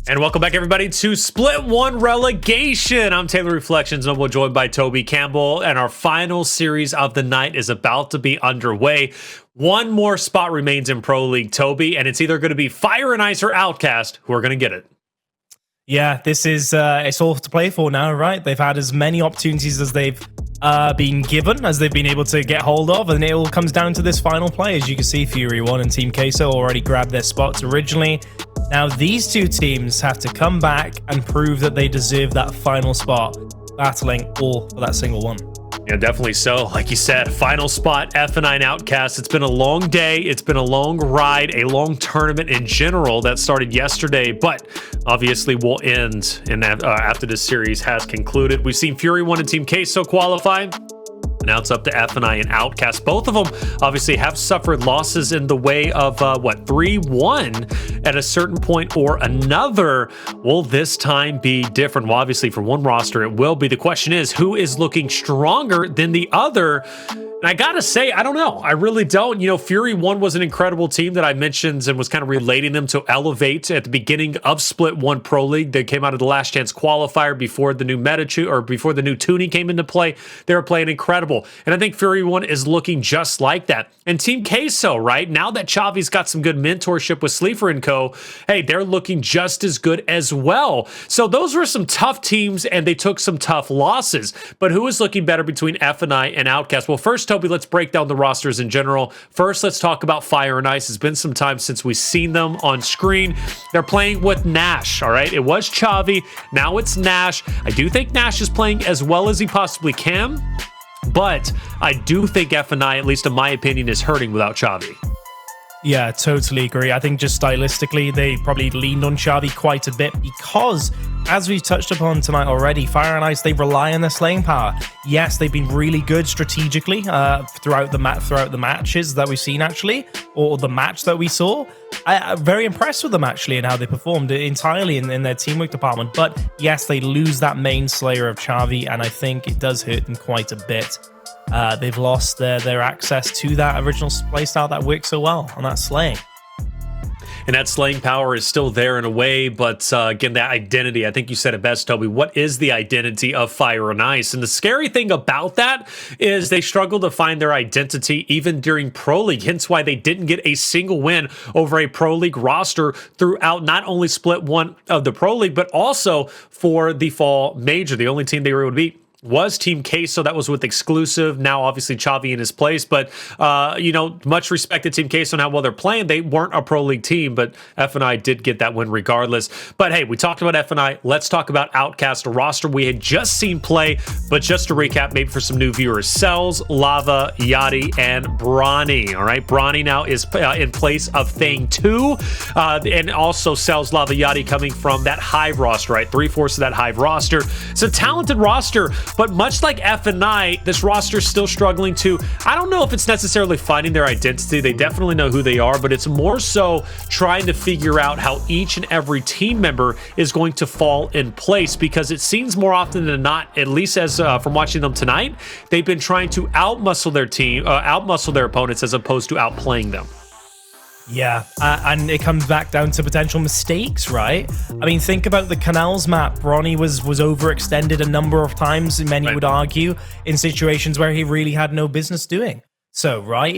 And welcome back, everybody, to Split 1 Relegation. I'm Taylor Reflections, and we're joined by Toby Campbell, and our final series of the night is about to be underway. One more spot remains in Pro League, Toby, and it's either going to be Fire and Ice or Outcast who are going to get it. Yeah, this is it's all to play for now, right? They've had as many opportunities as they've been given, as they've been able to get hold of, and it all comes down to this final play. As you can see, Fury 1 and Team Queso already grabbed their spots originally. Now these two teams have to come back and prove that they deserve that final spot, battling all for that single one. Yeah, definitely so. Like you said, final spot, F9 and Outcast. It's been a long day. It's been a long ride, a long tournament in general that started yesterday, but obviously will end after this series has concluded. We've seen Fury 1 and Team Queso qualify. Now it's up to F9 and Outcast. Both of them obviously have suffered losses in the way of 3-1 at a certain point or another. Will this time be different? Well, obviously for one roster it will be. The question is, who is looking stronger than the other? And I gotta say, I don't know. I really don't. You know, Fury 1 was an incredible team that I mentioned and was kind of relating them to elevate at the beginning of Split 1 Pro League. They came out of the last chance qualifier before the new before the new tuning came into play. They were playing incredible. And I think Fury 1 is looking just like that. And Team Queso, right? Now that Xavi's got some good mentorship with Sleeper & Co., hey, they're looking just as good as well. So those were some tough teams, and they took some tough losses. But who is looking better between F9 and Outcast? Well, first, Toby, let's break down the rosters in general. First, let's talk about Fire and Ice. It's been some time since we've seen them on screen. They're playing with Gnash, all right? It was Xavi. Now it's Gnash. I do think Gnash is playing as well as he possibly can, but I do think F9, at least in my opinion, is hurting without Xavi. Yeah, totally agree. I think just stylistically, they probably leaned on Xavi quite a bit because, as we've touched upon tonight already, Fire and Ice, they rely on their slaying power. Yes, they've been really good strategically throughout the matches that we've seen, actually, or the match that we saw. I'm very impressed with them, actually, and how they performed entirely in their teamwork department. But yes, they lose that main slayer of Xavi, and I think it does hurt them quite a bit. They've lost their access to that original playstyle that worked so well on that slaying. And that slaying power is still there in a way, but again, that identity, I think you said it best, Toby. What is the identity of Fire and Ice? And the scary thing about that is they struggle to find their identity even during Pro League, hence why they didn't get a single win over a Pro League roster throughout not only Split 1 of the Pro League, but also for the Fall Major. The only team they were able to beat was Team Queso. That was with exclusive. Now, obviously, Xavi in his place. But, much respect to Team Queso and how well they're playing. They weren't a Pro League team, but F9 did get that win regardless. But, hey, we talked about F9. Let's talk about Outcast, a roster we had just seen play. But just to recap, maybe for some new viewers, Cellz, Lava, Yachty, and Bronny. All right, Bronny now is in place of Thing 2. And also Cellz, Lava, Yachty coming from that Hive roster, right? 3/4 of that Hive roster. It's a talented roster. But much like F9, this roster is still struggling to, I don't know if it's necessarily finding their identity. They definitely know who they are, but it's more so trying to figure out how each and every team member is going to fall in place, because it seems more often than not, at least as from watching them tonight, they've been trying to outmuscle their opponents as opposed to outplaying them. Yeah, and it comes back down to potential mistakes, right? I mean, think about the Canals map. Bronny was overextended a number of times, many would argue, in situations where he really had no business doing. So, right,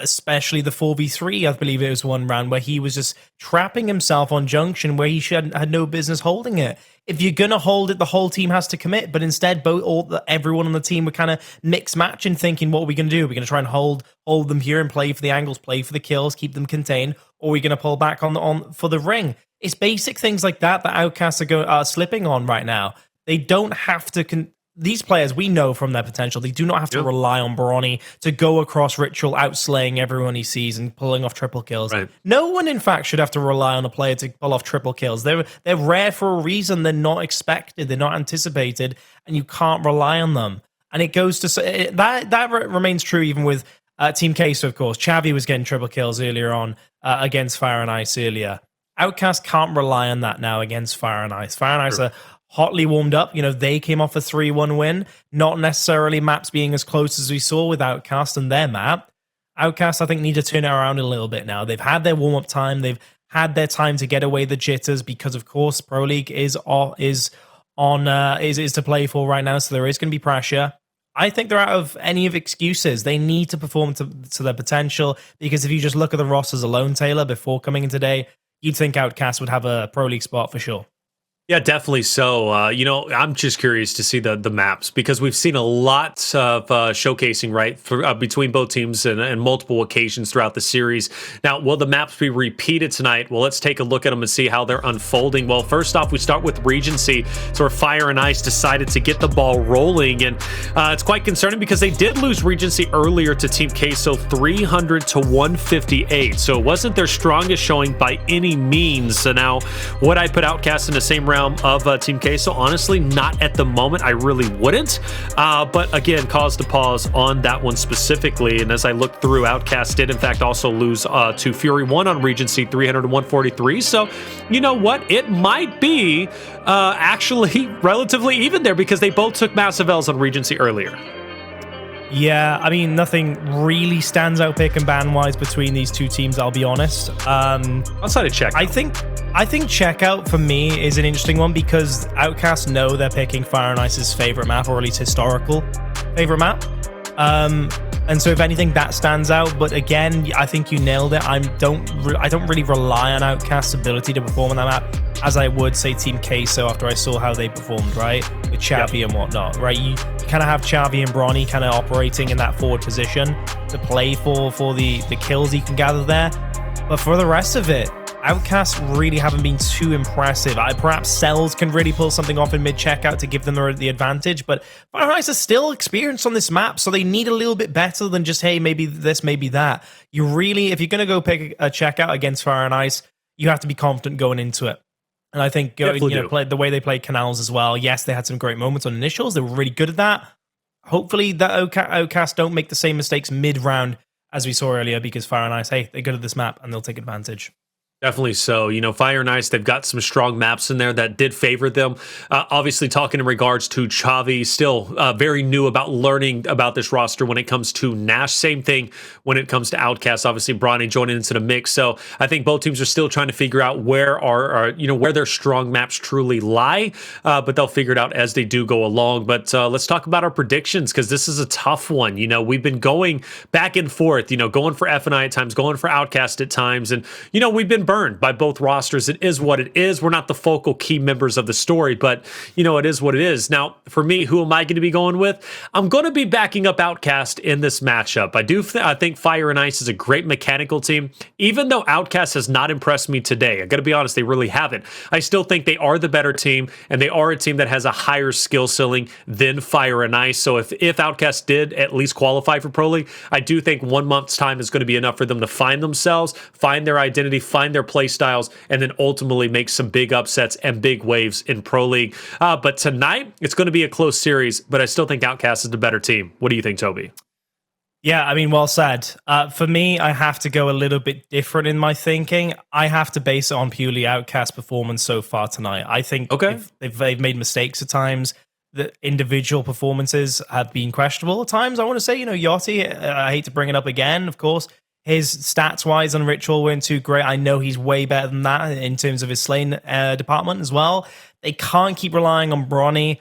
especially the 4v3, I believe it was one round where he was just trapping himself on junction where he had no business holding it. If you're going to hold it, the whole team has to commit. But instead, everyone on the team were kind of mixed matching, thinking, what are we going to do? Are we going to try and hold them here and play for the angles, play for the kills, keep them contained? Or are we going to pull back on for the ring? It's basic things like that Outcasts are slipping on right now. They don't have to... These players, we know from their potential, they do not have to rely on Bronny to go across Ritual, outslaying everyone he sees and pulling off triple kills. Right. No one, in fact, should have to rely on a player to pull off triple kills. They're rare for a reason. They're not expected. They're not anticipated, and you can't rely on them. And it goes to... That remains true even with Team Queso, of course. Xavi was getting triple kills earlier on against Fire and Ice earlier. Outcast can't rely on that now against Fire and Ice. Fire and Ice are hotly warmed up. You know, they came off a 3-1 win, not necessarily maps being as close as we saw with Outcast and their map. Outcast, I think, need to turn it around a little bit now. They've had their warm-up time. They've had their time to get away the jitters because, of course, Pro League is to play for right now, so there is going to be pressure. I think they're out of any of excuses. They need to perform to their potential, because if you just look at the rosters alone, Taylor, before coming in today, you'd think Outcast would have a Pro League spot for sure. Yeah, definitely so. I'm just curious to see the maps, because we've seen a lot of showcasing, right, between both teams and multiple occasions throughout the series. Now, will the maps be repeated tonight? Well, let's take a look at them and see how they're unfolding. Well, first off, we start with Regency. So where Fire and Ice decided to get the ball rolling, and it's quite concerning because they did lose Regency earlier to Team Queso 300 to 158. So it wasn't their strongest showing by any means. So now, would I put Outcast in the same realm of Team Queso? Honestly, not at the moment. I really wouldn't. But again, cause to pause on that one specifically. And as I look through, Outcast did in fact also lose to Fury 1 on Regency 300 to 143. So you know what? It might be actually relatively even there, because they both took massive L's on Regency earlier. Yeah, I mean, nothing really stands out pick and ban wise between these two teams, I'll be honest. Outside of Checkout. I think Checkout for me is an interesting one, because Outcast know they're picking Fire and Ice's favorite map, or at least historical favorite map. And so if anything, that stands out. But again, I think you nailed it. I don't really rely on Outcast's ability to perform on that map as I would, say, Team Queso after I saw how they performed, right? With Chavi and whatnot, right? You kind of have Chavi and Bronny kind of operating in that forward position to play for the kills you can gather there. But for the rest of it, Outcast really haven't been too impressive. Perhaps Cellz can really pull something off in mid-checkout to give them the advantage, but Fire and Ice are still experienced on this map, so they need a little bit better than just, hey, maybe this, maybe that. You really, if you're going to go pick a checkout against Fire and Ice, you have to be confident going into it. And I think play the way they played Canals as well. Yes, they had some great moments on initials. They were really good at that. Hopefully that Outcast don't make the same mistakes mid-round as we saw earlier, because Fire and Ice, hey, they're good at this map and they'll take advantage. Definitely so. Fire and Ice, they've got some strong maps in there that did favor them. Obviously, talking in regards to Chavi, still very new about learning about this roster when it comes to Gnash. Same thing when it comes to Outcast. Obviously, Bronny joining into the mix. So I think both teams are still trying to figure out where where their strong maps truly lie. But they'll figure it out as they do go along. But let's talk about our predictions, because this is a tough one. We've been going back and forth. Going for FNI at times, going for Outcast at times, and we've been burned by both rosters. It is what it is. We're not the focal key members of the story, but it is what it is. Now, for me, who am I going to be going with? I'm going to be backing up Outcast in this matchup. I think Fire and Ice is a great mechanical team. Even though Outcast has not impressed me today, I got to be honest, they really haven't. I still think they are the better team, and they are a team that has a higher skill ceiling than Fire and Ice. So if Outcast did at least qualify for Pro League, I do think 1 month's time is going to be enough for them to find themselves, find their identity, find their play styles, and then ultimately make some big upsets and big waves in Pro League. But tonight, it's going to be a close series, but I still think Outcast is the better team. What do you think, Toby? Yeah, I mean, well said. For me, I have to go a little bit different in my thinking. I have to base it on purely Outcast performance so far tonight. I think they've made mistakes at times. The individual performances have been questionable at times. I want to say, Yachty, I hate to bring it up again, of course. His stats-wise on Ritual weren't too great. I know he's way better than that in terms of his Slain department as well. They can't keep relying on Bronny.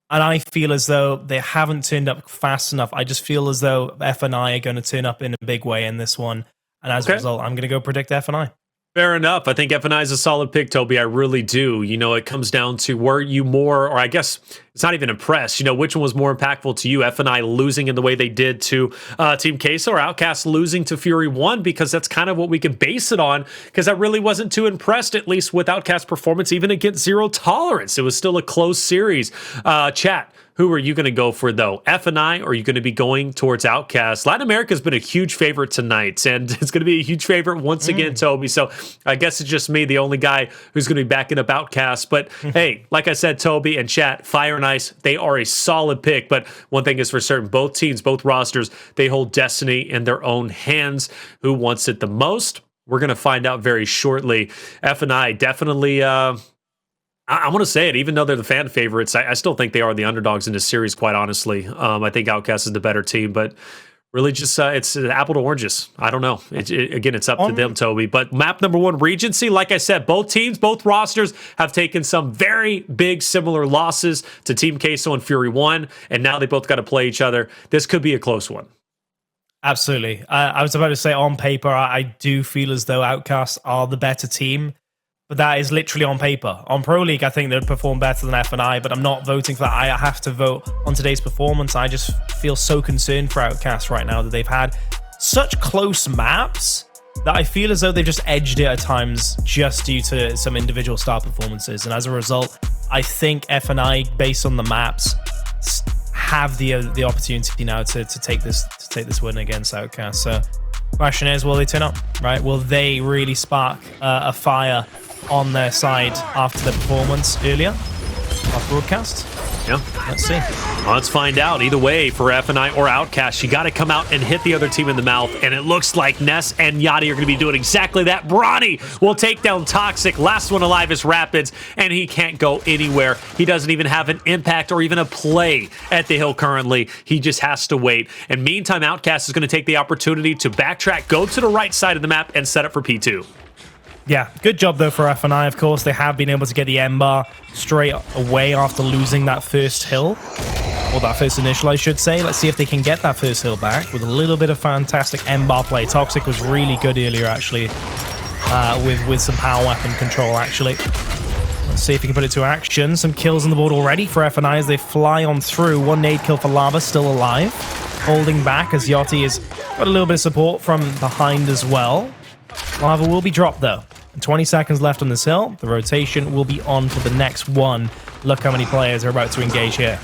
And I feel as though they haven't turned up fast enough. I just feel as though FNI are going to turn up in a big way in this one. And as a result, I'm going to go predict FNI. Fair enough. I think FNI is a solid pick, Toby. I really do. It comes down to, were you more, or I guess it's not even impressed, which one was more impactful to you? FNI losing in the way they did to Team Queso, or Outcast losing to Fury 1? Because that's kind of what we can base it on, because I really wasn't too impressed, at least with Outcast performance, even against Zero Tolerance. It was still a close series. Chat. Who are you going to go for, though? FNI, or are you going to be going towards Outcast? Latin America has been a huge favorite tonight, and it's going to be a huge favorite once again, Toby. So I guess it's just me, the only guy who's going to be backing up Outcast. But hey, like I said, Toby and chat, Fire and Ice, they are a solid pick. But one thing is for certain, both teams, both rosters, they hold destiny in their own hands. Who wants it the most? We're going to find out very shortly. FNI definitely... I want to say it, even though they're the fan favorites, I still think they are the underdogs in this series, quite honestly. I think Outcast is the better team, but Really just, it's apple to oranges. I don't know. Again, it's up to them, Toby. But map number 1, Regency, like I said, both teams, both rosters have taken some very big similar losses to Team Queso and Fury 1, and now they both got to play each other. This could be a close one. Absolutely. I was about to say, on paper, I do feel as though Outcast are the better team, but that is literally on paper. On Pro League, I think they'd perform better than F&I, but I'm not voting for that. I have to vote on today's performance. I just feel so concerned for Outcast right now that they've had such close maps that I feel as though they've just edged it at times just due to some individual star performances. And as a result, I think F&I, based on the maps, have the opportunity now to take this win against Outcast. So question is, will they turn up, right? Will they really spark a fire on their side after the performance earlier, off broadcast? Yeah. Let's see. Well, let's find out. Either way, for F&I or Outcast, you got to come out and hit the other team in the mouth, and it looks like Ness and Yachty are going to be doing exactly that. Bronny will take down Toxiq. Last one alive is Rapidz, and he can't go anywhere. He doesn't even have an impact or even a play at the hill currently. He just has to wait. And meantime, Outcast is going to take the opportunity to backtrack, go to the right side of the map, and set up for P2. Yeah, good job though for F&I, of course. They have been able to get the M-bar straight away after losing that first hill. Or that first initial, I should say. Let's see if they can get that first hill back with a little bit of fantastic M-bar play. Toxiq was really good earlier, actually, with some power weapon control, actually. Let's see if he can put it to action. Some kills on the board already for F&I as they fly on through. One nade kill for Lava, still alive. Holding back as Yachty has got a little bit of support from behind as well. Lava will be dropped, though. 20 seconds left on this hill. The rotation will be on for the next one. Look how many players are about to engage here.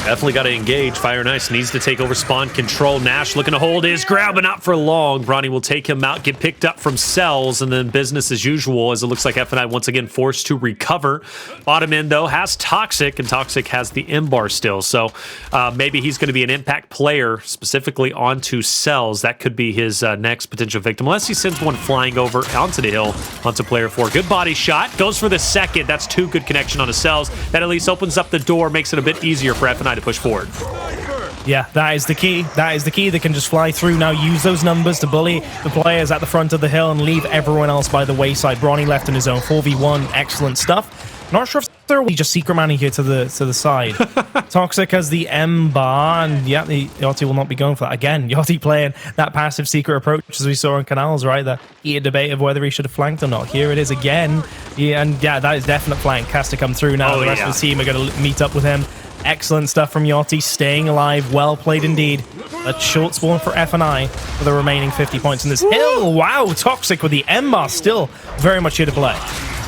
Definitely got to engage. Fire Nice needs to take over spawn control. Gnash looking to hold his ground, but not for long. Bronny will take him out, get picked up from Cellz, and then business as usual as it looks like F&I once again forced to recover. Bottom end, though, has Toxiq, and Toxiq has the M-bar still. So maybe he's going to be an impact player specifically onto Cellz. That could be his next potential victim, unless he sends one flying over onto the hill, onto player 4. Good body shot. Goes for the second. That's 2 good connection on a Cellz. That at least opens up the door, makes it a bit easier for F&I to push forward. Yeah, that is the key. That is the key. They can just fly through now, use those numbers to bully the players at the front of the hill and leave everyone else by the wayside. Bronny left in his own 4v1. Excellent stuff. Not sure if they're just secret manning here to the side. Toxiq has the M-bar, and yeah, Yachty will not be going for that. Again, Yachty playing that passive secret approach as we saw in Canals, right? The heated debate of whether he should have flanked or not. Here it is again. Yeah, and yeah, that is definite flank. Has to come through now. The rest of the team are going to meet up with him. Excellent stuff from Yachty, staying alive. Well played indeed. A short spawn for F&I for the remaining 50 points in this hill. Wow, Toxiq with the M-bar still very much here to play.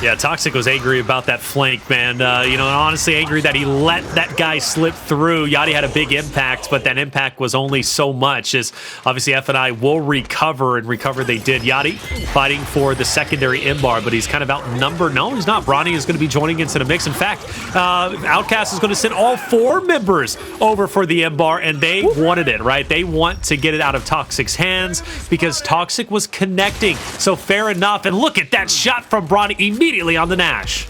Yeah, Toxiq was angry about that flank, man. You know, and honestly angry that he let that guy slip through. Yachty had a big impact, but that impact was only so much, as obviously F&I will recover, and recover they did. Yachty fighting for the secondary M-bar, but he's kind of outnumbered. No, he's not. Bronny is going to be joining into the mix. In fact, Outcast is going to send all 4 members over for the M-bar, and they wanted it, right? They want to get it out of Toxic's hands because Toxiq was connecting. So fair enough. And look at that shot from Bronny immediately on the Gnash.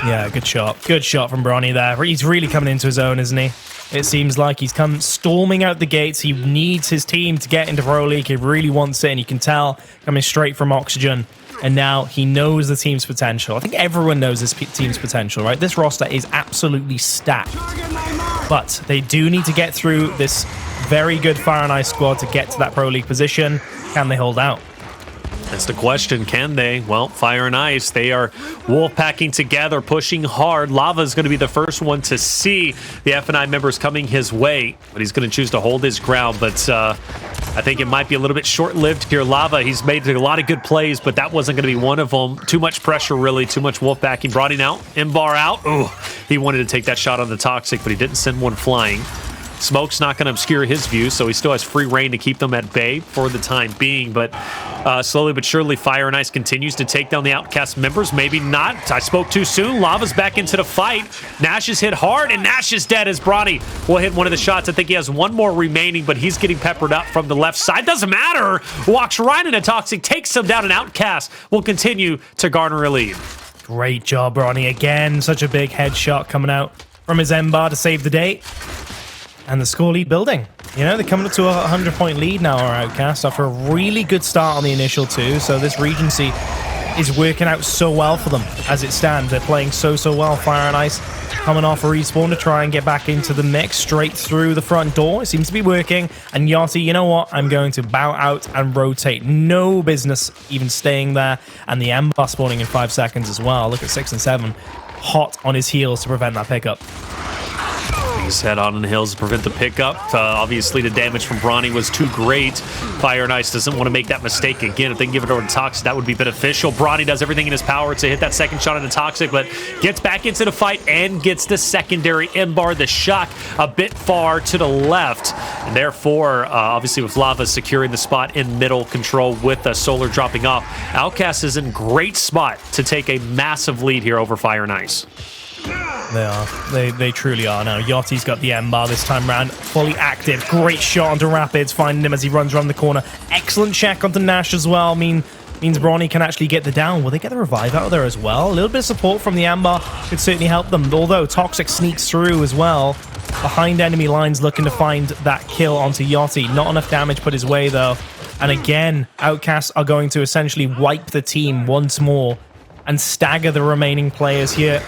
Yeah, good shot. Good shot from Bronny there. He's really coming into his own, isn't he? It seems like he's come storming out the gates. He needs his team to get into Pro League. He really wants it, and you can tell coming straight from Oxygen. And now he knows the team's potential. I think everyone knows this team's potential, right? This roster is absolutely stacked. But they do need to get through this very good Fire and Ice squad to get to that Pro League position. Can they hold out? That's the question. Can they? Well, Fire and Ice, they are wolf packing together, pushing hard. Lava is going to be the first one to see the F&I members coming his way, but he's going to choose to hold his ground. But I think it might be a little bit short-lived here. Lava, he's made a lot of good plays, but that wasn't going to be one of them. Too much pressure, really. Too much wolf packing. Brought him out. M-bar out. Ooh, he wanted to take that shot on the Toxiq, but he didn't send one flying. Smoke's not going to obscure his view, so he still has free reign to keep them at bay for the time being. But slowly but surely, Fire and Ice continues to take down the Outcast members. Maybe not. I spoke too soon. Lava's back into the fight. Gnash is hit hard, and Gnash is dead as Bronny will hit one of the shots. I think he has one more remaining, but he's getting peppered up from the left side. Doesn't matter. Walks right into Toxiq, takes him down, and Outcast will continue to garner a lead. Great job, Bronny. Again, such a big headshot coming out from his M-bar to save the day. And the score lead building. You know, they're coming up to a 100-point lead now, our Outcast, after a really good start on the initial 2. So this Regency is working out so well for them as it stands. They're playing so well. Fire and Ice coming off a respawn to try and get back into the mix straight through the front door. It seems to be working. And Yachty, you know what? I'm going to bow out and rotate. No business even staying there. And the Ember spawning in 5 seconds as well. Look at 6 and 7. Hot on his heels to prevent that pickup. He's head on in the hills to prevent the pickup. Obviously, the damage from Bronny was too great. Fire and Ice doesn't want to make that mistake again. If they can give it over to Toxiq, that would be beneficial. Bronny does everything in his power to hit that second shot into Toxiq, but gets back into the fight and gets the secondary M-bar. The shock a bit far to the left. And therefore, obviously, with Lava securing the spot in middle control with Solar dropping off, Outcast is in great spot to take a massive lead here over Fire and Ice. They are. They truly are now. Yachty's got the M-bar this time round. Fully active. Great shot onto Rapidz, finding him as he runs around the corner. Excellent check onto Gnash as well. Means Bronny can actually get the down. Will they get the revive out of there as well? A little bit of support from the M-bar could certainly help them. Although Toxiq sneaks through as well. Behind enemy lines looking to find that kill onto Yachty. Not enough damage put his way though. And again, Outcasts are going to essentially wipe the team once more and stagger the remaining players here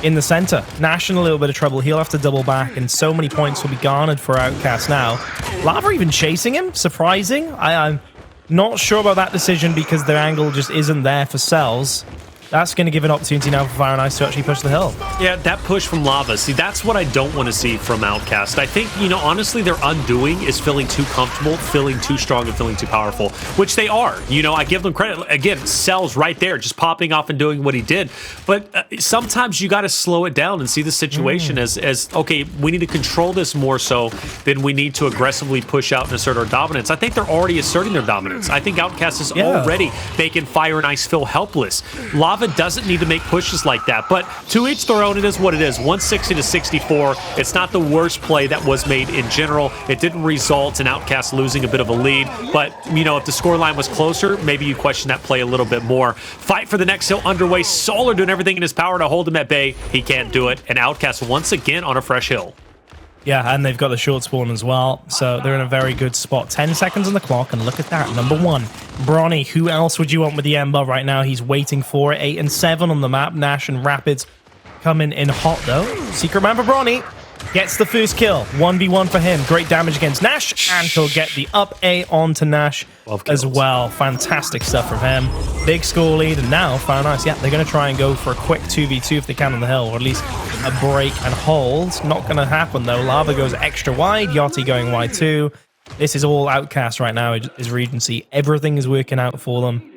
in the center. Gnash in a little bit of trouble. He'll have to double back, and so many points will be garnered for Outcast now. Lava even chasing him. Surprising. I'm not sure about that decision because their angle just isn't there for Cellz. That's going to give an opportunity now for Fire and Ice to actually push the hill. Yeah, that push from Lava. See, that's what I don't want to see from Outcast. I think, you know, honestly, their undoing is feeling too comfortable, feeling too strong, and feeling too powerful, which they are. You know, I give them credit. Again, Cellz right there, just popping off and doing what he did. But sometimes you got to slow it down and see the situation as, okay, we need to control this more so than we need to aggressively push out and assert our dominance. I think they're already asserting their dominance. I think Outcast is already making Fire and Ice feel helpless. Lava doesn't need to make pushes like that, but to each their own. It is what it is. 160 to 64. It's not the worst play that was made in general. It didn't result in Outcast losing a bit of a lead, but you know, if the scoreline was closer, maybe you question that play a little bit more. Fight for the next hill underway. Solar doing everything in his power to hold him at bay. He can't do it, and Outcast once again on a fresh hill. Yeah, and they've got the short spawn as well, so they're in a very good spot. 10 seconds on the clock, and look at that. Number 1, Bronny. Who else would you want with the Ember right now? He's waiting for it. 8 and 7 on the map. Gnash and Rapidz coming in hot, though. Secret man for Bronny. Gets the first kill. 1v1 for him. Great damage against Gnash, and he'll get the up A onto Gnash as well. Fantastic stuff from him. Big score lead, and now Fire and Ice. Yeah, they're going to try and go for a quick 2v2 if they can on the hill, or at least a break and hold. Not going to happen, though. Lava goes extra wide. Yachty going wide too. This is all Outcast right now, is Regency. Everything is working out for them.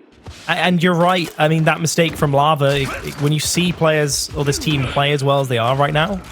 And you're right. I mean, that mistake from Lava, when you see players, or this team play as well as they are right now,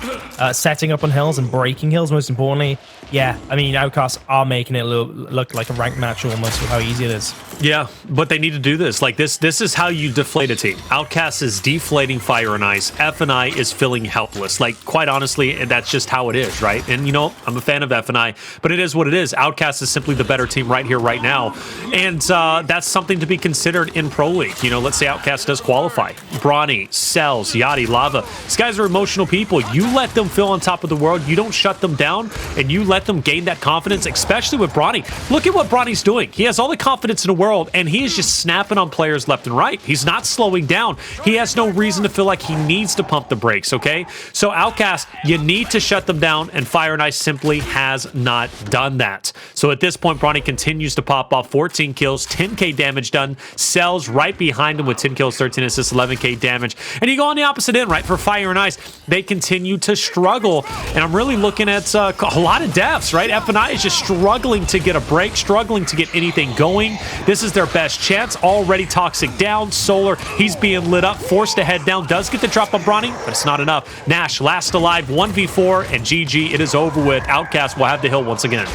setting up on hills and breaking hills, most importantly, yeah, I mean, Outcasts are making it look like a ranked match almost with how easy it is. Yeah, but they need to do this. Like, this is how you deflate a team. Outcast is deflating Fire and Ice. F&I is feeling helpless. Like, quite honestly, that's just how it is, right? And, you know, I'm a fan of F&I, but it is what it is. Outcast is simply the better team right here, right now. And that's something to be considered in Pro League. You know, let's say Outcast does qualify. Bronny, Cellz, Yachty, Lava. These guys are emotional people. You let them feel on top of the world. You don't shut them down, and you let them gain that confidence, especially with Bronny. Look at what Bronny's doing. He has all the confidence in the world, and he is just snapping on players left and right. He's not slowing down. He has no reason to feel like he needs to pump the brakes, okay? So Outcast, you need to shut them down, and Fire and Ice simply has not done that. So at this point, Bronny continues to pop off. 14 kills, 10k damage done. Cellz right behind him with 10 kills, 13 assists, 11k damage. And you go on the opposite end, right? For Fire and Ice, they continue to struggle. And I'm really looking at a lot of deaths, right? F&I is just struggling to get a break, struggling to get anything going. This is their best chance. Already Toxiq down. Solar, he's being lit up, forced to head down. Does get the drop on Bronny, but it's not enough. Gnash, last alive, 1v4, and GG. It is over with. Outcast will have the hill once again.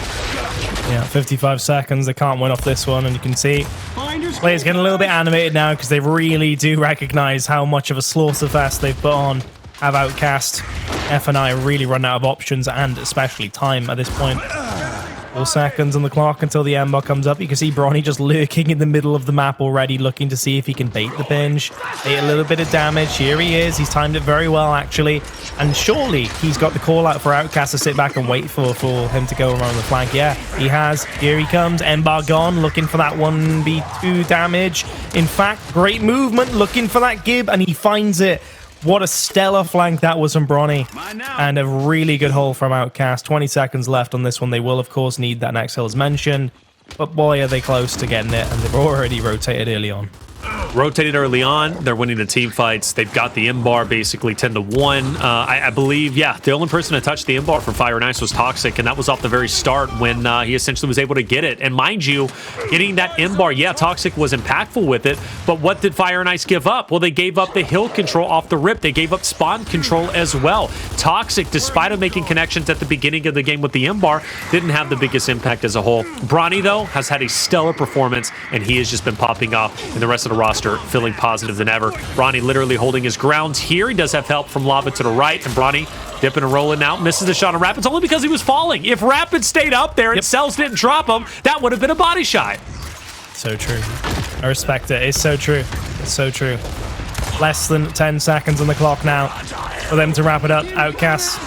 Yeah, 55 seconds. They can't win off this one, and you can see players getting a little bit animated now because they really do recognize how much of a slaughterfest they've put on. Have Outcast, F&I really run out of options and especially time at this point. 4 seconds on the clock until the ember comes up. You can see Bronny just lurking in the middle of the map already, looking to see if he can bait the binge. Bait a little bit of damage. Here he is. He's timed it very well, actually. And surely he's got the call out for Outcast to sit back and wait for him to go around the flank. Yeah, he has. Here he comes. Ember gone, looking for that 1v2 damage. In fact, great movement, looking for that Gib, and he finds it. What a stellar flank that was from Bronny. And a really good hole from Outcast. 20 seconds left on this one. They will, of course, need that next hill as mentioned. But boy, are they close to getting it. And they've already rotated early on. Rotated early on. They're winning the team fights. They've got the M-bar basically 10-1. I believe, yeah, the only person to touch the M-bar for Fire and Ice was Toxiq, and that was off the very start when he essentially was able to get it. And mind you, getting that M-bar, yeah, Toxiq was impactful with it, but what did Fire and Ice give up? Well, they gave up the hill control off the rip. They gave up spawn control as well. Toxiq, despite of making connections at the beginning of the game with the M-bar, didn't have the biggest impact as a whole. Bronny, though, has had a stellar performance, and he has just been popping off, and the rest of the roster feeling positive than ever. Bronny literally holding his ground here. He does have help from Lava to the right, and Bronny dipping and rolling out. Misses the shot on Rapidz only because he was falling. If Rapidz stayed up there and Cellz didn't drop him, that would have been a body shot. So true. I respect it. It's so true. It's so true. Less than 10 seconds on the clock now for them to wrap it up. Outcast.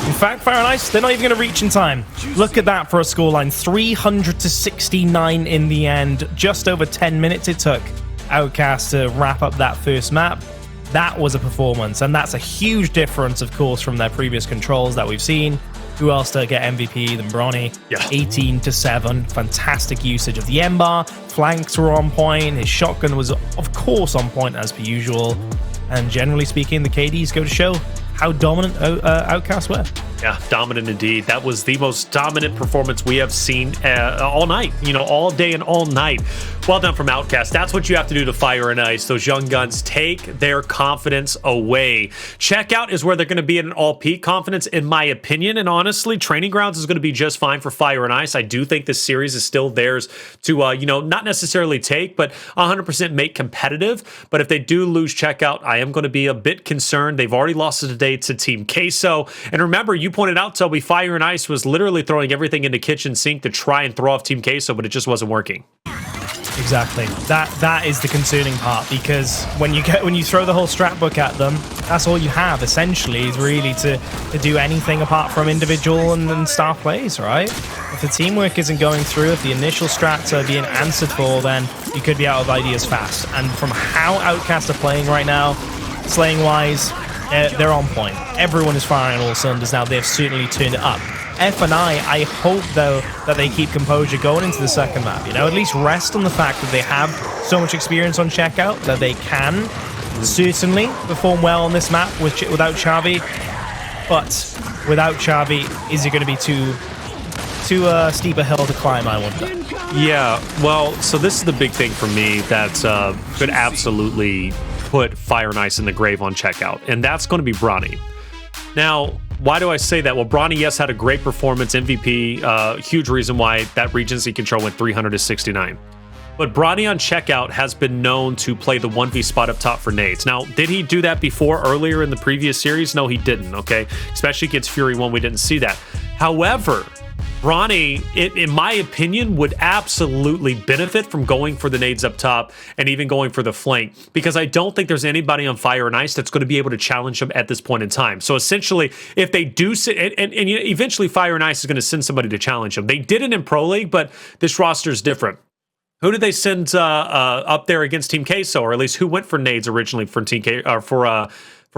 In fact, Fire and Ice, they're not even going to reach in time. Look at that for a scoreline. 300-69 in the end. Just over 10 minutes it took Outcast to wrap up that first map. That was a performance, and that's a huge difference, of course, from their previous controls that we've seen. Who else to get MVP than Bronny? Yeah. 18-7. Fantastic usage of the M-bar. Flanks were on point. His shotgun was, of course, on point as per usual. And generally speaking, the KDs go to show how dominant Outcast were. Yeah, dominant indeed. That was the most dominant performance we have seen all night, you know, all day and all night. Well done from Outcast. That's what you have to do to Fire and Ice. Those young guns take their confidence away. Checkout is where they're going to be at an all-peak confidence, in my opinion. And honestly, Training Grounds is going to be just fine for Fire and Ice. I do think this series is still theirs to, you know, not necessarily take, but 100% make competitive. But if they do lose Checkout, I am going to be a bit concerned. They've already lost today to Team Queso. And remember, you pointed out, Toby, Fire and Ice was literally throwing everything into kitchen sink to try and throw off Team Queso, but it just wasn't working. Exactly. That is the concerning part, because when you throw the whole strat book at them, that's all you have essentially, is really to do anything apart from individual and star plays, right? If the teamwork isn't going through, if the initial strats are being answered for, then you could be out of ideas fast. And from how Outcast are playing right now, slaying wise, they're on point. Everyone is firing on all cylinders now. They've certainly turned it up. I hope, though, that they keep composure going into the second map. You know, at least rest on the fact that they have so much experience on Checkout that they can certainly perform well on this map without Xavi. But without Xavi, is it going to be too steep a hill to climb, I wonder? Yeah, well, so this is the big thing for me that could absolutely put Fire and Ice in the grave on Checkout, and that's going to be Bronny. Now, why do I say that? Well, Bronny, yes, had a great performance, MVP, huge reason why that Regency control went 300-69. But Bronny on Checkout has been known to play the 1v spot up top for nades. Now, did he do that before earlier in the previous series? No, he didn't, okay? Especially against Fury 1, we didn't see that. However, Bronny, in my opinion, would absolutely benefit from going for the nades up top and even going for the flank, because I don't think there's anybody on Fire and Ice that's going to be able to challenge him at this point in time. So essentially, if they do sit, and eventually Fire and Ice is going to send somebody to challenge him. They did it in Pro League, but this roster is different. Who did they send up there against Team Queso, or at least who went for nades originally for Team K or for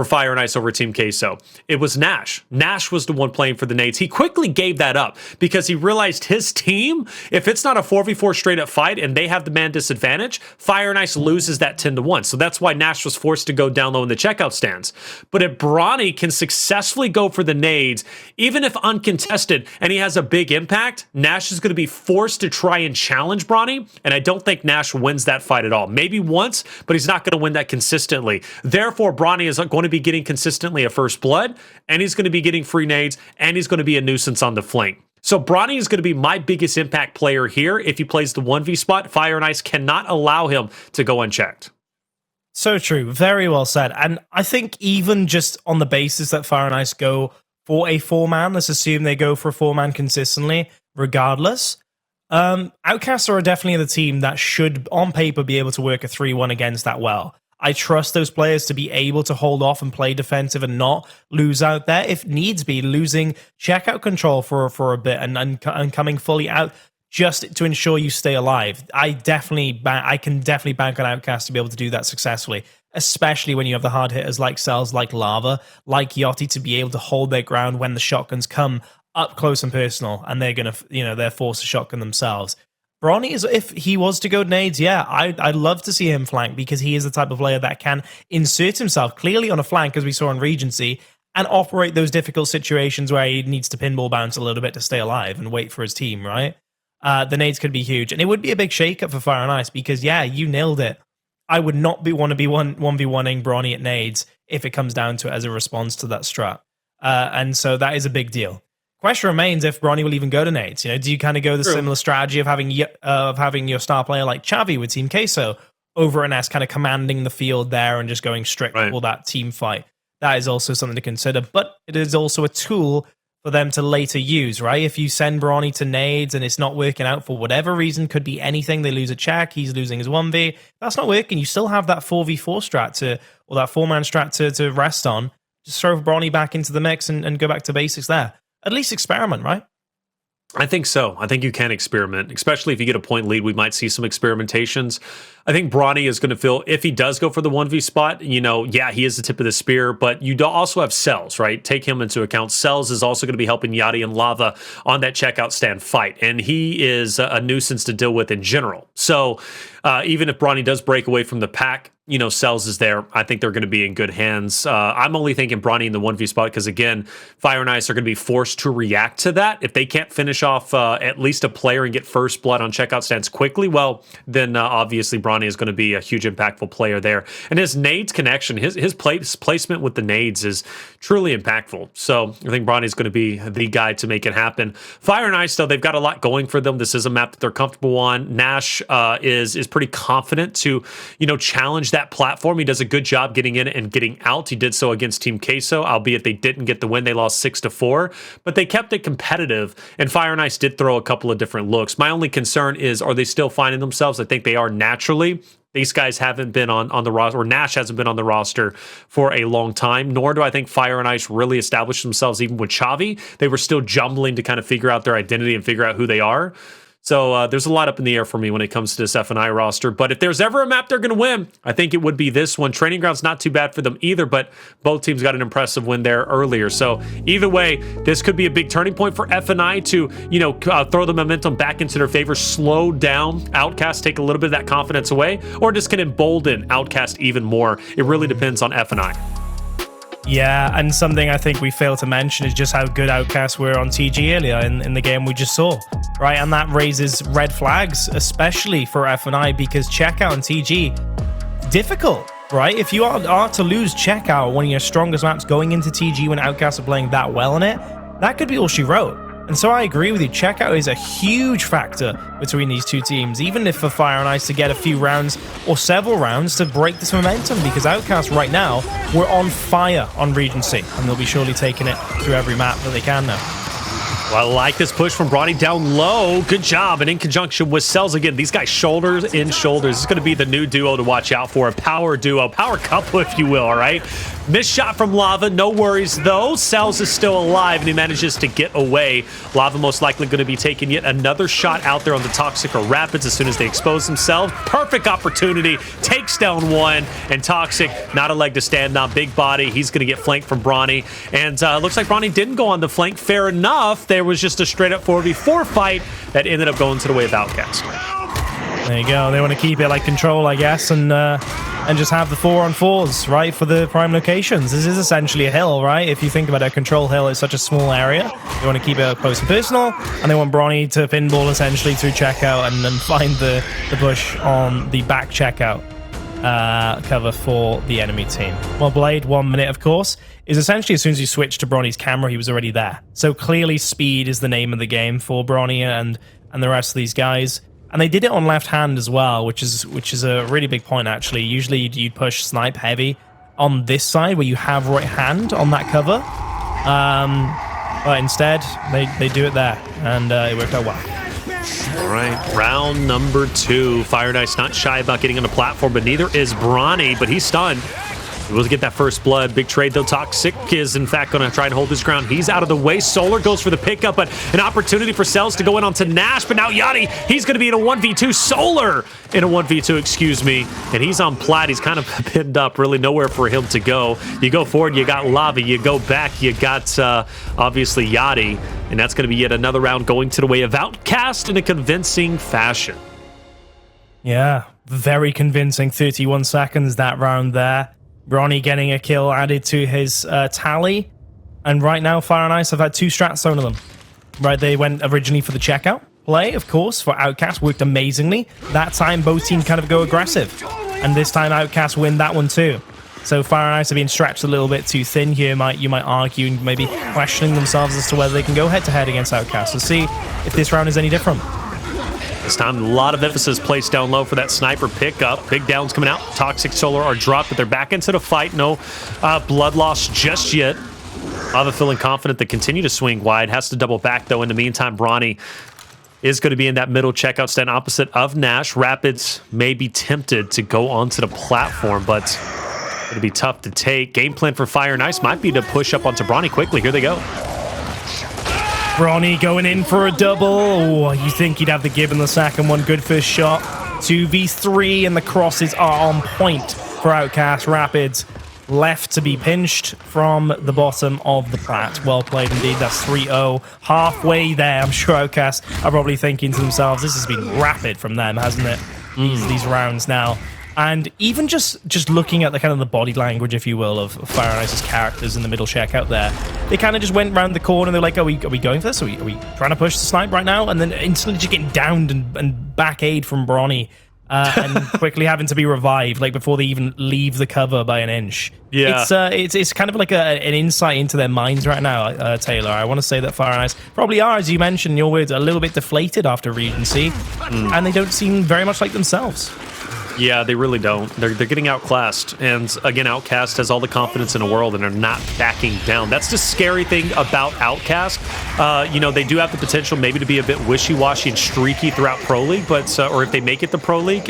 Fire and Ice over Team Queso? It was Gnash. Gnash was the one playing for the nades. He quickly gave that up because he realized his team, if it's not a 4v4 straight up fight and they have the man disadvantage, Fire and Ice loses that 10-1. So that's why Gnash was forced to go down low in the checkout stands. But if Bronny can successfully go for the nades, even if uncontested, and he has a big impact, Gnash is going to be forced to try and challenge Bronny, and I don't think Gnash wins that fight at all. Maybe once, but he's not going to win that consistently. Therefore, Bronny is going to be getting consistently a first blood, and he's going to be getting free nades, and he's going to be a nuisance on the flank. So Bronny is going to be my biggest impact player here. If he plays the 1v spot, Fire and Ice cannot allow him to go unchecked. So true. Very well said. And I think even just on the basis that Fire and Ice go for a 4-man, let's assume they go for a 4-man consistently, regardless. Outcasts are definitely the team that should, on paper, be able to work a 3-1 against that well. I trust those players to be able to hold off and play defensive and not lose out there. If needs be, losing checkout control for a bit and coming fully out just to ensure you stay alive. I can definitely bank on Outcast to be able to do that successfully, especially when you have the hard hitters like Cellz, like Lava, like Yachty to be able to hold their ground when the shotguns come up close and personal, and they're gonna, they're forced to shotgun themselves. Bronny is, if he was to go nades, yeah, I'd love to see him flank because he is the type of player that can insert himself clearly on a flank, as we saw in Regency, and operate those difficult situations where he needs to pinball bounce a little bit to stay alive and wait for his team, right? The nades could be huge, and it would be a big shakeup for Fire and Ice because, yeah, you nailed it. I would not want to be 1v1ing Bronny at nades if it comes down to it as a response to that strat. And so that is a big deal. Question remains if Bronny will even go to nades. Do you kind of go the similar strategy of having your star player like Xavi with Team Queso over an S, kind of commanding the field there and just going strict for that team fight? That is also something to consider, but it is also a tool for them to later use, right? If you send Bronny to nades and it's not working out for whatever reason, could be anything. They lose a check, he's losing his 1v. That's not working. You still have that 4v4 strat or that 4-man strat to rest on. Just throw Bronny back into the mix and go back to basics there. At least experiment, right? I think so. I think you can experiment, especially if you get a point lead. We might see some experimentations. I think Bronny is going to feel, if he does go for the 1v spot, yeah, he is the tip of the spear, but you also have Cellz, right? Take him into account. Cellz is also going to be helping Yachty and Lava on that checkout stand fight, and he is a nuisance to deal with in general. So even if Bronny does break away from the pack, Cellz is there. I think they're going to be in good hands. I'm only thinking Bronny in the 1v spot because, again, Fire and Ice are going to be forced to react to that. If they can't finish off at least a player and get first blood on checkout stands quickly, well, then obviously Bronny is going to be a huge impactful player there. And his nades connection, his placement with the nades is truly impactful. So I think Bronny is going to be the guy to make it happen. Fire and Ice, though, they've got a lot going for them. This is a map that they're comfortable on. Gnash is pretty confident to, challenge that platform. He does a good job getting in and getting out. He did so against Team Queso, albeit they didn't get the win. They lost 6-4, but they kept it competitive, and Fire and Ice did throw a couple of different looks. My only concern is, are they still finding themselves? I think they are naturally. These guys haven't been on the roster, or Gnash hasn't been on the roster for a long time, nor do I think Fire and Ice really established themselves even with Xavi. They were still jumbling to kind of figure out their identity and figure out who they are. So there's a lot up in the air for me when it comes to this F&I roster. But if there's ever a map they're going to win, I think it would be this one. Training Ground's not too bad for them either, but both teams got an impressive win there earlier. So either way, this could be a big turning point for F&I to, throw the momentum back into their favor, slow down Outcast, take a little bit of that confidence away, or just can embolden Outcast even more. It really depends on F&I. Yeah, and something I think we failed to mention is just how good Outcasts were on TG earlier in the game we just saw, right? And that raises red flags, especially for F&I, because checkout on TG, difficult, right? If you are to lose checkout, one of your strongest maps going into TG when Outcasts are playing that well in it, that could be all she wrote. And so I agree with you. Checkout is a huge factor between these two teams, even if for Fire and Ice to get a few rounds or several rounds to break this momentum, because Outcast right now, we're on fire on Regency, and they'll be surely taking it through every map that they can now. Well, I like this push from Bronny down low. Good job. And in conjunction with Cellz again, these guys shoulders in shoulders. This is going to be the new duo to watch out for. A power duo, power couple, if you will, all right? Missed shot from Lava. No worries, though. Cellz is still alive, and he manages to get away. Lava most likely going to be taking yet another shot out there on the Toxiq or Rapidz as soon as they expose themselves. Perfect opportunity. Takes down one, and Toxiq, not a leg to stand on. Big body. He's going to get flanked from Bronny. And looks like Bronny didn't go on the flank. Fair enough. There was just a straight-up 4v4 fight that ended up going to the way of Outcast. There you go. They want to keep it like Control, I guess, and just have the 4-on-4s, right, for the prime locations. This is essentially a hill, right? If you think about it, Control Hill is such a small area. They want to keep it close and personal, and they want Bronny to pinball essentially through checkout and then find the bush on the back checkout cover for the enemy team. Well, Blade, 1 minute, of course, is essentially as soon as you switch to Bronny's camera, he was already there. So clearly speed is the name of the game for Bronny and the rest of these guys. And they did it on left hand as well, which is a really big point, actually. Usually you'd push snipe heavy on this side where you have right hand on that cover. But instead, they do it there, and it worked out well. All right, round number 2. Fire and Ice not shy about getting on the platform, but neither is Bronny, but he's stunned. He will get that first blood. Big trade, though. Toxiq is, in fact, going to try and hold his ground. He's out of the way. Solar goes for the pickup, but an opportunity for Cellz to go in onto Gnash. But now Yachty, he's going to be in a 1v2. Solar in a 1v2, excuse me. And he's on plat. He's kind of pinned up. Really nowhere for him to go. You go forward, you got Lava. You go back, you got, obviously, Yachty. And that's going to be yet another round going to the way of Outcast in a convincing fashion. Yeah, very convincing. 31 seconds that round there. Bronny getting a kill added to his tally. And right now, Fire and Ice have had 2 strats thrown at them. Right, they went originally for the checkout play, of course, for Outcast. Worked amazingly. That time, both teams kind of go aggressive. And this time, Outcast win that one too. So Fire and Ice have been stretched a little bit too thin here, you might argue, and maybe questioning themselves as to whether they can go head-to-head against Outcast. Let's see if this round is any different. This time, a lot of emphasis placed down low for that sniper pickup. Big downs coming out. Toxiq, Solar are dropped, but they're back into the fight. No blood loss just yet. Lava feeling confident to continue to swing wide. Has to double back, though. In the meantime, Bronny is going to be in that middle checkout stand opposite of Gnash. Rapidz may be tempted to go onto the platform, but it'll be tough to take. Game plan for Fire and Ice might be to push up onto Bronny quickly. Here they go. Bronny going in for a double. Oh, you think he'd have the give in the second one. Good first shot. 2v3, and the crosses are on point for Outcast. Rapidz left to be pinched from the bottom of the plat. Well played indeed. That's 3-0. Halfway there. I'm sure Outcast are probably thinking to themselves, this has been rapid from them, hasn't it? These rounds now. And even just looking at the kind of the body language, if you will, of Fire and Ice's characters in the middle checkout there, they kind of just went round the corner. They're like, are we going for this? Are we trying to push the snipe right now? And then instantly just getting downed and back aid from Bronny and quickly having to be revived, like before they even leave the cover by an inch. Yeah, it's kind of like an insight into their minds right now, Taylor. I want to say that Fire and Ice probably are, as you mentioned in your words, a little bit deflated after Regency, and they don't seem very much like themselves. Yeah, they really don't. They're getting outclassed. And again, Outcast has all the confidence in the world, and they're not backing down. That's the scary thing about Outcast. You know, they do have the potential maybe to be a bit wishy-washy and streaky throughout Pro League, but or if they make it to Pro League.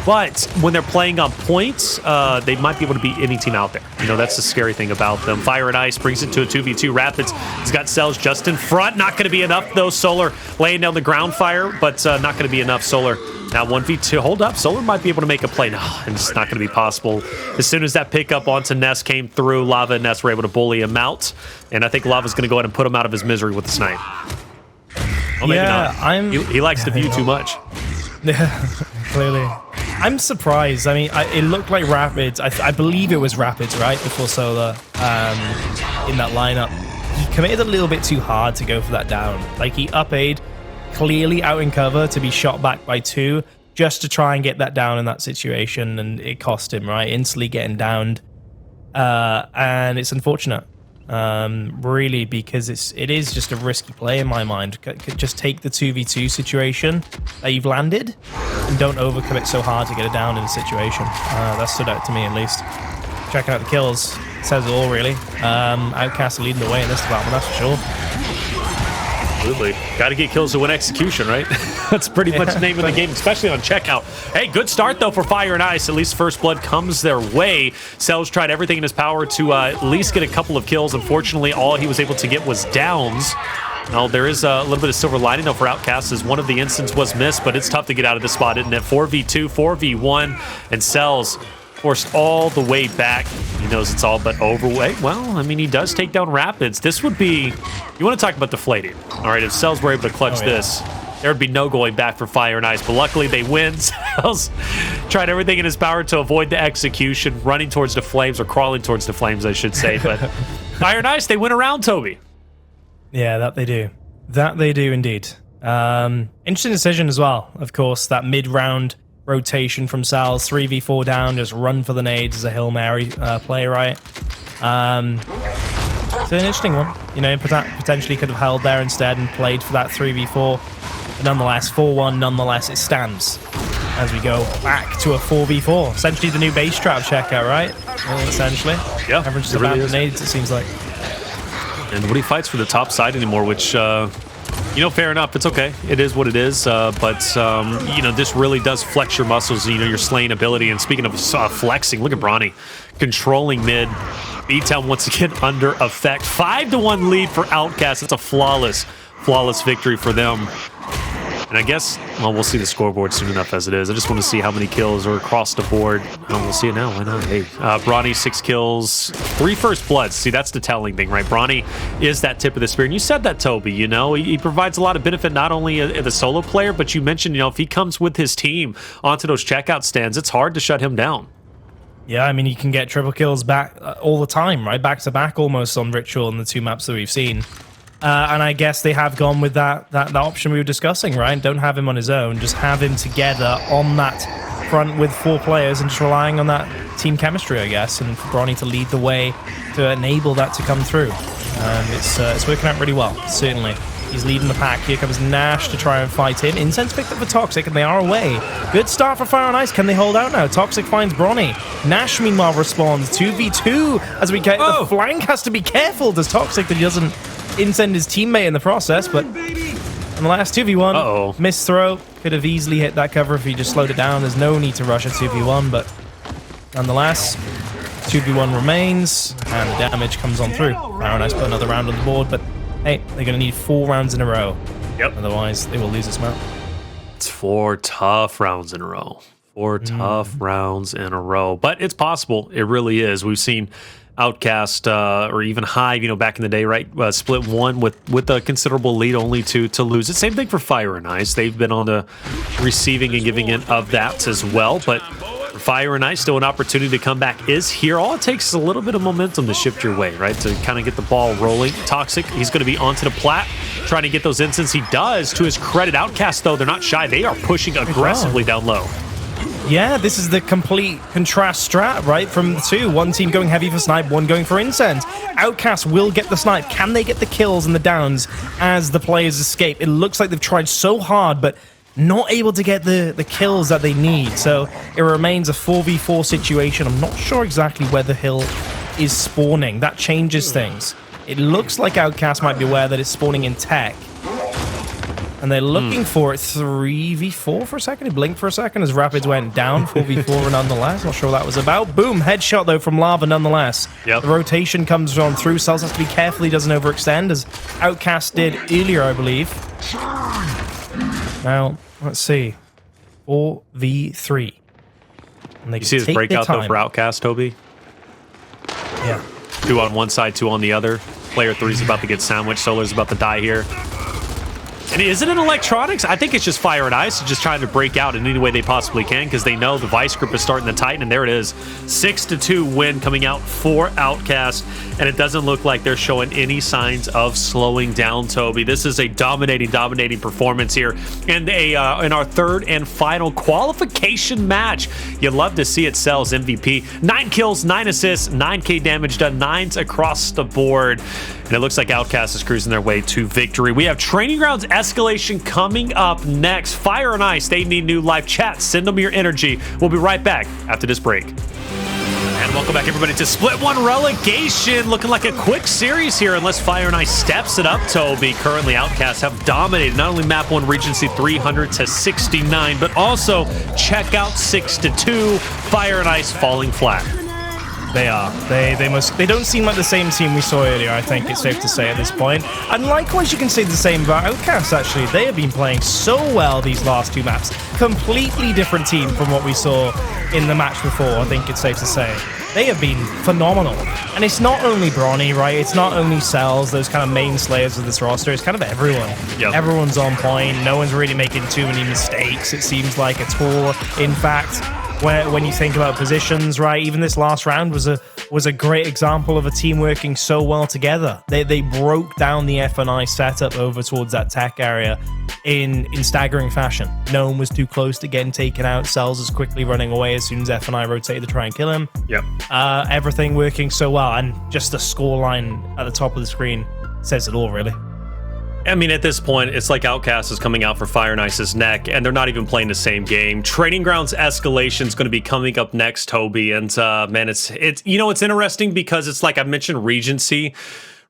But when they're playing on points, they might be able to beat any team out there. You know, that's the scary thing about them. Fire and Ice brings it to a 2v2. Rapidz has got Cellz just in front. Not going to be enough, though. Solar laying down the ground fire, but not going to be enough. Solar now 1v2. Hold up. Solar might be able to make a play. No, and it's not going to be possible. As soon as that pickup onto Ness came through, Lava and Ness were able to bully him out. And I think Lava's going to go ahead and put him out of his misery with the snipe. Oh, maybe not. He likes the view too much. Yeah, clearly. I'm surprised. I mean, it looked like Rapidz. I believe it was Rapidz, right? Before Solar in that lineup. He committed a little bit too hard to go for that down. Like, he up-A'd clearly out in cover to be shot back by 2 just to try and get that down in that situation, and it cost him, right? Instantly getting downed. And it's unfortunate. Really, because it is just a risky play in my mind. Just take the 2v2 situation that you've landed and don't overcommit so hard to get it down in a situation. That stood out to me, at least. Checking out the kills says it all, really. Outcast leading the way in this department, that's for sure. Absolutely. Got to get kills to win execution, right? That's pretty much the name of the game, especially on checkout. Hey, good start, though, for Fire and Ice. At least first blood comes their way. Cellz tried everything in his power to at least get a couple of kills. Unfortunately, all he was able to get was downs. Now, there is a little bit of silver lining, though, for Outcast, as one of the instances was missed, but it's tough to get out of this spot, isn't it? 4v2, 4v1, and Cellz forced all the way back. He knows it's all but over. Well, I mean, he does take down Rapidz. This would be... You want to talk about deflating. All right, if Cellz were able to clutch this, there would be no going back for Fire and Ice. But luckily, they win. Cellz tried everything in his power to avoid the execution, running towards the flames, or crawling towards the flames, I should say. But Fire and Ice, they win around, Toby. Yeah, that they do. That they do, indeed. Interesting decision as well, of course, that mid-round rotation from Cellz, 3v4 down, just run for the nades as a Hail Mary play, right? It's an interesting one. You know, potentially could have held there instead and played for that 3v4. But nonetheless, 4-1, nonetheless, it stands as we go back to a 4v4. Essentially the new base trap checkout, right? Essentially. Yeah. Everyone's just about the nades, it seems like. And nobody fights for the top side anymore, which, you know, fair enough. It's okay. It is what it is. But you know, this really does flex your muscles, you know, your slaying ability. And speaking of flexing, look at Bronny controlling mid. B-Town once again under effect. 5-1 lead for Outcast. It's a flawless victory for them. And I guess, well, we'll see the scoreboard soon enough as it is. I just want to see how many kills are across the board. Oh, we'll see it now. Why not? Hey, Bronny, 6 kills, 3 first bloods. See, that's the telling thing, right? Bronny is that tip of the spear. And you said that, Toby, you know, he provides a lot of benefit, not only as a solo player, but you mentioned, you know, if he comes with his team onto those checkout stands, it's hard to shut him down. Yeah, I mean, you can get triple kills back all the time, right? Back to back almost on Ritual in the 2 maps that we've seen. And I guess they have gone with that option we were discussing, right? Don't have him on his own, just have him together on that front with 4 players and just relying on that team chemistry, I guess, and for Bronny to lead the way to enable that to come through. It's working out really well, certainly. He's leading the pack. Here comes Gnash to try and fight him. Incense picked up for Toxiq, and they are away. Good start for Fire and Ice. Can they hold out now? Toxiq finds Bronny. Gnash, meanwhile, responds. 2v2 as we get the flank. Has to be careful, does Toxiq, that he doesn't incend his teammate in the process, but on the last 2v1, missed throw. Could have easily hit that cover if he just slowed it down. There's no need to rush a 2v1, but nonetheless, 2v1 remains, and the damage comes on through. Fire and Ice put another round on the board, but hey, they're going to need 4 rounds in a row. Yep. Otherwise, they will lose this map. It's 4 tough rounds in a row. 4 tough rounds in a row. But it's possible. It really is. We've seen Outcast or even Hive, you know, back in the day, right? Split 1 with a considerable lead only to lose it. Same thing for Fire and Ice. They've been on the receiving and giving in of that as well. But Fire and Ice, still an opportunity to come back is here. All it takes is a little bit of momentum to shift your way, right? To kind of get the ball rolling. Toxiq, he's going to be onto the plat, trying to get those instants. He does. To his credit, Outcast, though, they're not shy. They are pushing aggressively down low. Yeah, this is the complete contrast strat, right? From the 2. One team going heavy for snipe, one going for incense. Outcast will get the snipe. Can they get the kills and the downs as the players escape? It looks like they've tried so hard, but not able to get the kills that they need. So it remains a 4v4 situation. I'm not sure exactly where the hill is spawning. That changes things. It looks like Outcast might be aware that it's spawning in tech. And they're looking for it 3v4 for a second. It blinked for a second as Rapidz went down. 4v4 nonetheless. Not sure what that was about. Boom, headshot though from Lava nonetheless. Yep. The rotation comes on through. Cellz has to be careful he doesn't overextend, as Outcast did earlier, I believe. Now, let's see. 4v3. And they you see this breakout though for Outcast, Toby? Yeah. 2 on one side, 2 on the other. Player 3 is about to get sandwiched. Solar's about to die here. And is it in electronics? I think it's just Fire and Ice just trying to break out in any way they possibly can, because they know the Vice group is starting to tighten, and there it is. 6-2 win coming out for Outcast, and it doesn't look like they're showing any signs of slowing down, Toby. This is a dominating performance here. And in our 3rd and final qualification match. You'd love to see it. Cellz MVP. 9 kills, 9 assists, 9k damage done, 9s across the board. And it looks like Outcast is cruising their way to victory. We have Training Grounds Escalation coming up next. Fire and Ice, they need new live chat. Send them your energy. We'll be right back after this break. And welcome back, everybody, to Split 1 Relegation. Looking like a quick series here, unless Fire and Ice steps it up, Toby. Currently, Outcasts have dominated not only Map 1 Regency 300-69, but also check out 6-2. Fire and Ice falling flat. They are. They don't seem like the same team we saw earlier, I think it's safe to say at this point. And likewise, you can say the same about Outcast, actually. They have been playing so well these last 2 maps. Completely different team from what we saw in the match before, I think it's safe to say. They have been phenomenal. And it's not only Bronny, right? It's not only Cellz, those kind of main slayers of this roster. It's kind of everyone. Yep. Everyone's on point. No one's really making too many mistakes, it seems like, at all. In fact, when you think about positions, right, even this last round was a great example of a team working so well together. They broke down the F&I setup over towards that tech area in staggering fashion. No one was too close to getting taken out. Cellz is quickly running away as soon as F&I rotated to try and kill him. Yep. Everything working so well, and just the scoreline at the top of the screen says it all, really. I mean, at this point, it's like Outcast is coming out for Fire and Ice's neck, and they're not even playing the same game. Training Grounds Escalation is going to be coming up next, Toby. And man, it's you know, it's interesting because it's like I mentioned Regency.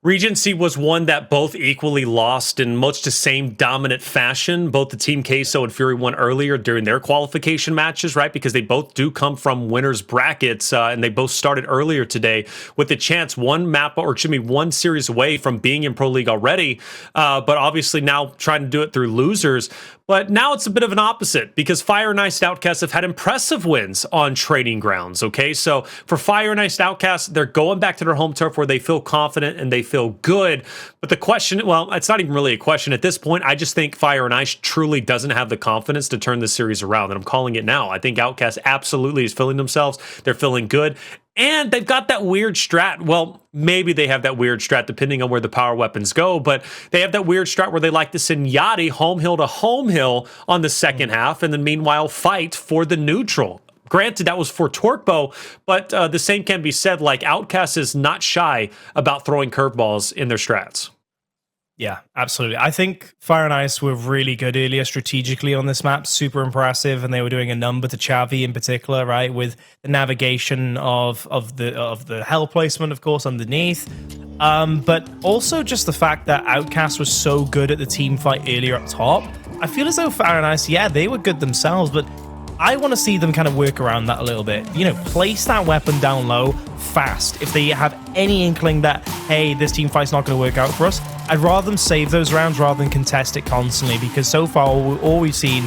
Regency was one that both equally lost in much the same dominant fashion. Both the Team Queso and Fury won earlier during their qualification matches, right? Because they both do come from winners brackets, and they both started earlier today with the chance one series away from being in Pro League already. But obviously now trying to do it through losers. But now it's a bit of an opposite because Fire and Ice Outcasts have had impressive wins on training grounds, okay? So for Fire and Ice Outcasts, they're going back to their home turf where they feel confident and they feel good. But the question, well, it's not even really a question at this point. I just think Fire and Ice truly doesn't have the confidence to turn this series around, and I'm calling it now. I think Outcast absolutely is feeling themselves. They're feeling good. And they've got that weird strat. Well, maybe they have that weird strat depending on where the power weapons go, but they have that weird strat where they like to send Yachty home hill to home hill on the second half and then meanwhile fight for the neutral. Granted, that was for Torquebo, but the same can be said, like Outcast is not shy about throwing curveballs in their strats. Yeah, absolutely. I think Fire and Ice were really good earlier strategically on this map, super impressive, and they were doing a number to Chavi in particular, right, with the navigation of the hell placement, of course, underneath. But also just the fact that Outcast was so good at the team fight earlier up top. I feel as though Fire and Ice, yeah, they were good themselves, but I want to see them kind of work around that a little bit. You know, place that weapon down low fast. If they have any inkling that, hey, this team fight's not going to work out for us, I'd rather them save those rounds rather than contest it constantly, because so far all we've seen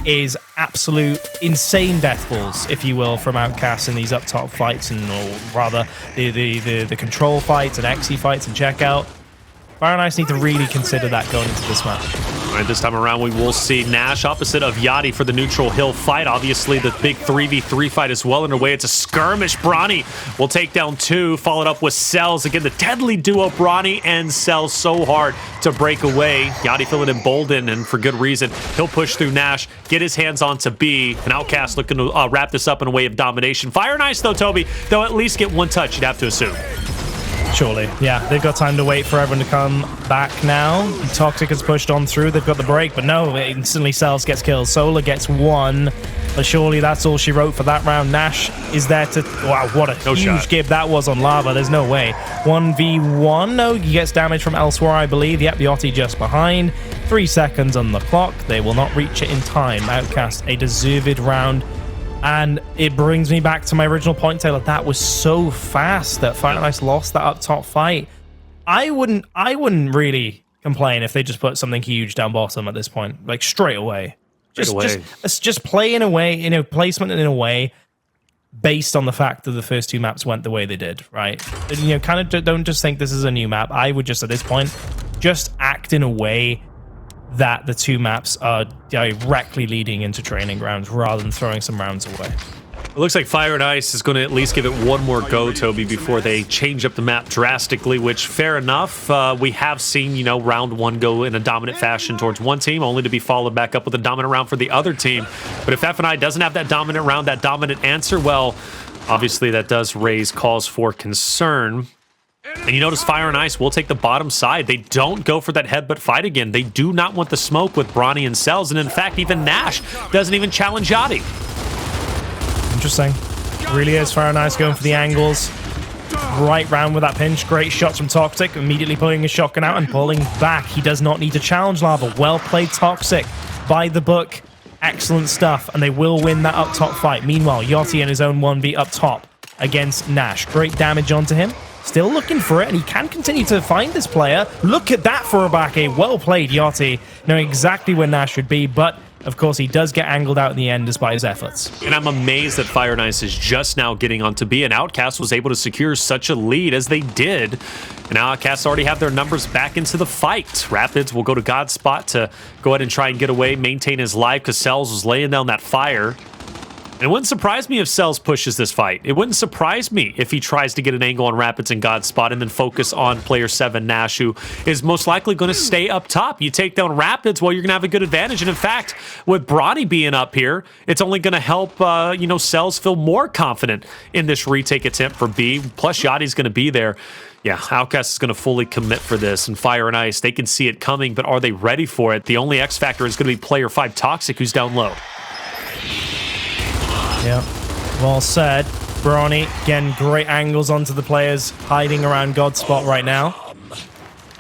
is absolute insane death balls, if you will, from Outcast in these up top fights, and or rather the control fights and XE fights and checkout. Fire and Ice need to really consider that going into this match. All right, this time around, we will see Gnash opposite of Yachty for the neutral hill fight. Obviously, the big 3v3 fight is well underway. It's a skirmish. Bronny will take down two, followed up with Cellz. Again, the deadly duo, Bronny and Cellz, so hard to break away. Yachty feeling emboldened, and for good reason. He'll push through Gnash, get his hands onto B, and Outcast looking to wrap this up in a way of domination. Fire and Ice, though, Toby, they'll at least get one touch, you'd have to assume. Surely, yeah. They've got time to wait for everyone to come back now. Toxiq has pushed on through. They've got the break, but no, instantly Cellz gets killed. Solar gets one, but surely that's all she wrote for that round. Gnash is there to... Wow, what a huge give that was on Lava. There's no way. 1v1. No, he gets damage from elsewhere, I believe. Yep, Yachty just behind. 3 seconds on the clock. They will not reach it in time. Outcast, a deserved round. And it brings me back to my original point, Taylor. That was so fast that Fire and Ice lost that up top fight. I wouldn't really complain if they just put something huge down bottom at this point, like straight away. Just play in a way, you know, placement in a way based on the fact that the first two maps went the way they did, right? And, you know, kind of don't just think this is a new map. I would just at this point just act in a way that the two maps are directly leading into training grounds rather than throwing some rounds away. It looks like Fire and Ice is going to at least give it one more go, Toby, before they change up the map drastically, which, fair enough. We have seen, you know, round one go in a dominant fashion towards one team, only to be followed back up with a dominant round for the other team. But if FNI doesn't have that dominant round, that dominant answer, well, obviously that does raise calls for concern. And you notice Fire and Ice will take the bottom side. They don't go for that headbutt fight again. They do not want the smoke with Bronny and Cellz. And in fact, even Gnash doesn't even challenge Yachty. Interesting. Really is. Fire and Ice going for the angles. Right round with that pinch. Great shots from Toxiq. Immediately pulling his shotgun out and pulling back. He does not need to challenge Lava. Well played, Toxiq. By the book. Excellent stuff. And they will win that up top fight. Meanwhile, Yachty in his own 1v up top against Gnash. Great damage onto him. Still looking for it, and he can continue to find this player. Look at that for a back A. Well played, Yachty. Knowing exactly where Gnash should be, but of course he does get angled out in the end despite his efforts. And I'm amazed that Fire and Ice is just now getting on to B, and Outcast was able to secure such a lead as they did. And now Outcast already have their numbers back into the fight. Rapidz will go to God's spot to go ahead and try and get away, maintain his life, because Cellz was laying down that fire. And it wouldn't surprise me if Cellz pushes this fight. It wouldn't surprise me if he tries to get an angle on Rapidz and God's spot and then focus on player 7, Gnash, who is most likely going to stay up top. You take down Rapidz, well, you're going to have a good advantage. And in fact, with Bronny being up here, it's only going to help, you know, Cellz feel more confident in this retake attempt for B. Plus, Yachty's going to be there. Yeah, Outcast is going to fully commit for this, and Fire and Ice, they can see it coming, but are they ready for it? The only X factor is going to be player 5, Toxiq, who's down low. Yeah, well said. Bronny, again, great angles onto the players hiding around God's spot right now.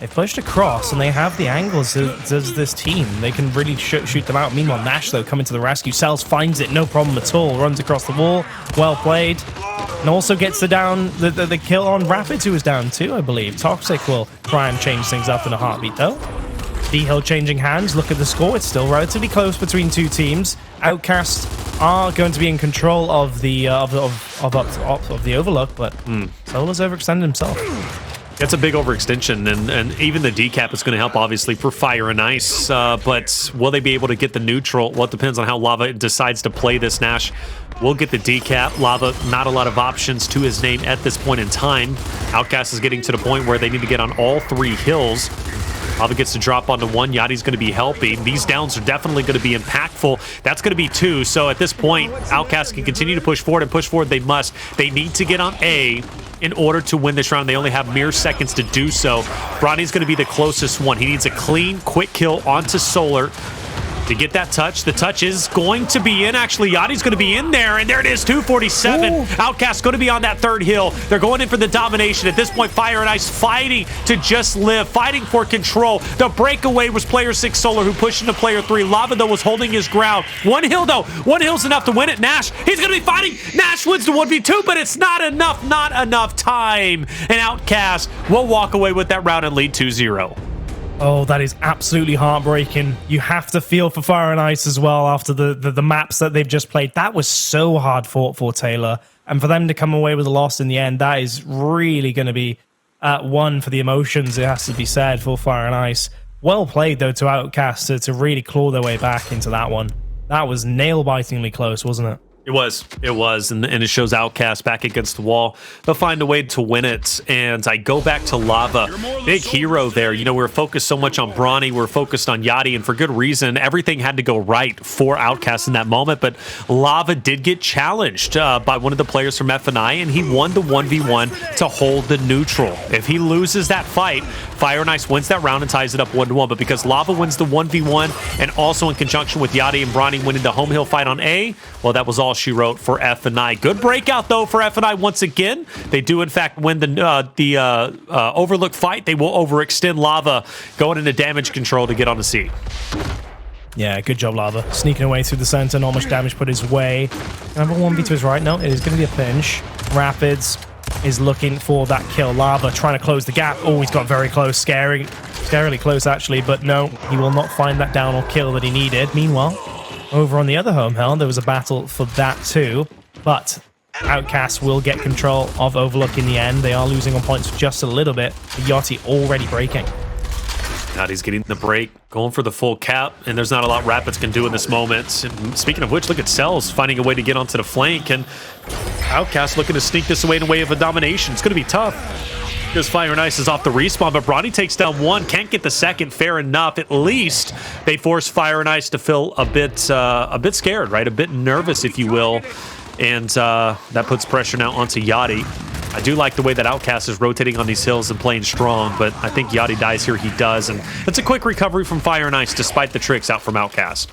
They've pushed across, and they have the angles as this team. They can really shoot them out. Meanwhile, Gnash, though, coming to the rescue. Cellz finds it, no problem at all. Runs across the wall. Well played. And also gets the kill on Rapidz, who was down too, I believe. Toxiq will try and change things up in a heartbeat, though. D-Hill changing hands. Look at the score. It's still relatively close between two teams. Outcast are going to be in control of the the Overlook, but Solo's overextended himself. That's a big overextension, and even the decap is going to help, obviously, for Fire and Ice. But will they be able to get the neutral? Well, it depends on how Lava decides to play this. Gnash will get the decap. Lava, not a lot of options to his name at this point in time. Outcast is getting to the point where they need to get on all three hills. Lava gets to drop onto one. Yachty's going to be helping. These downs are definitely going to be impactful. That's going to be two. So at this point, Outcast can continue to push forward, and push forward they must. They need to get on A in order to win this round. They only have mere seconds to do so. Bronny's going to be the closest one. He needs a clean, quick kill onto Solar to get that touch. The touch is going to be in. Actually, Yachty's going to be in there, and there it is, 247. Ooh. Outcast's going to be on that third hill. They're going in for the domination. At this point, Fire and Ice fighting to just live, fighting for control. The breakaway was player 6 Solar, who pushed into player 3. Lava, though, was holding his ground. One hill, though. One hill's enough to win it. Gnash, he's going to be fighting. Gnash wins the 1v2, but it's not enough time. And Outcast will walk away with that round and lead 2-0. Oh, that is absolutely heartbreaking. You have to feel for Fire and Ice as well after the maps that they've just played. That was so hard fought for Taylor. And for them to come away with a loss in the end, that is really going to be one for the emotions, it has to be said, for Fire and Ice. Well played, though, to Outcast to really claw their way back into that one. That was nail-bitingly close, wasn't it? It was, and it shows Outcast back against the wall. They'll find a way to win it, and I go back to Lava. Big hero there. You know, we're focused so much on Bronny, we're focused on Yachty, and for good reason. Everything had to go right for Outcast in that moment, but Lava did get challenged by one of the players from F&I, and he won the 1v1 to hold the neutral. If he loses that fight, Fire and Ice wins that round and ties it up 1-1, but because Lava wins the 1v1, and also in conjunction with Yachty and Bronny winning the home hill fight on A, well, that was all she wrote for F&I. Good breakout, though, for F&I once again. They do, in fact, win the Overlook fight. They will overextend Lava, going into damage control to get on the C. Yeah, good job, Lava. Sneaking away through the center, not much damage put his way. Number 1v2 is right. No, it is going to be a pinch. Rapidz is looking for that kill. Lava trying to close the gap. Oh, he's got very close. Scarily close, actually, but no, he will not find that down or kill that he needed. Meanwhile, over on the other home hill, there was a battle for that too, but Outcast will get control of Overlook in the end. They are losing on points just a little bit. Yachty already breaking. Yachty's getting the break, going for the full cap, and there's not a lot Rapidz can do in this moment. And speaking of which, look at Cellz finding a way to get onto the flank, and Outcast looking to sneak this away in a way of a domination. It's going to be tough because Fire and Ice is off the respawn, but Bronny takes down one, can't get the second. Fair enough. At least they force Fire and Ice to feel a bit scared, right? A bit nervous, if you will, and that puts pressure now onto Yachty. I do like the way that Outcast is rotating on these hills and playing strong, but I think Yachty dies here. He does, and it's a quick recovery from Fire and Ice despite the tricks out from Outcast.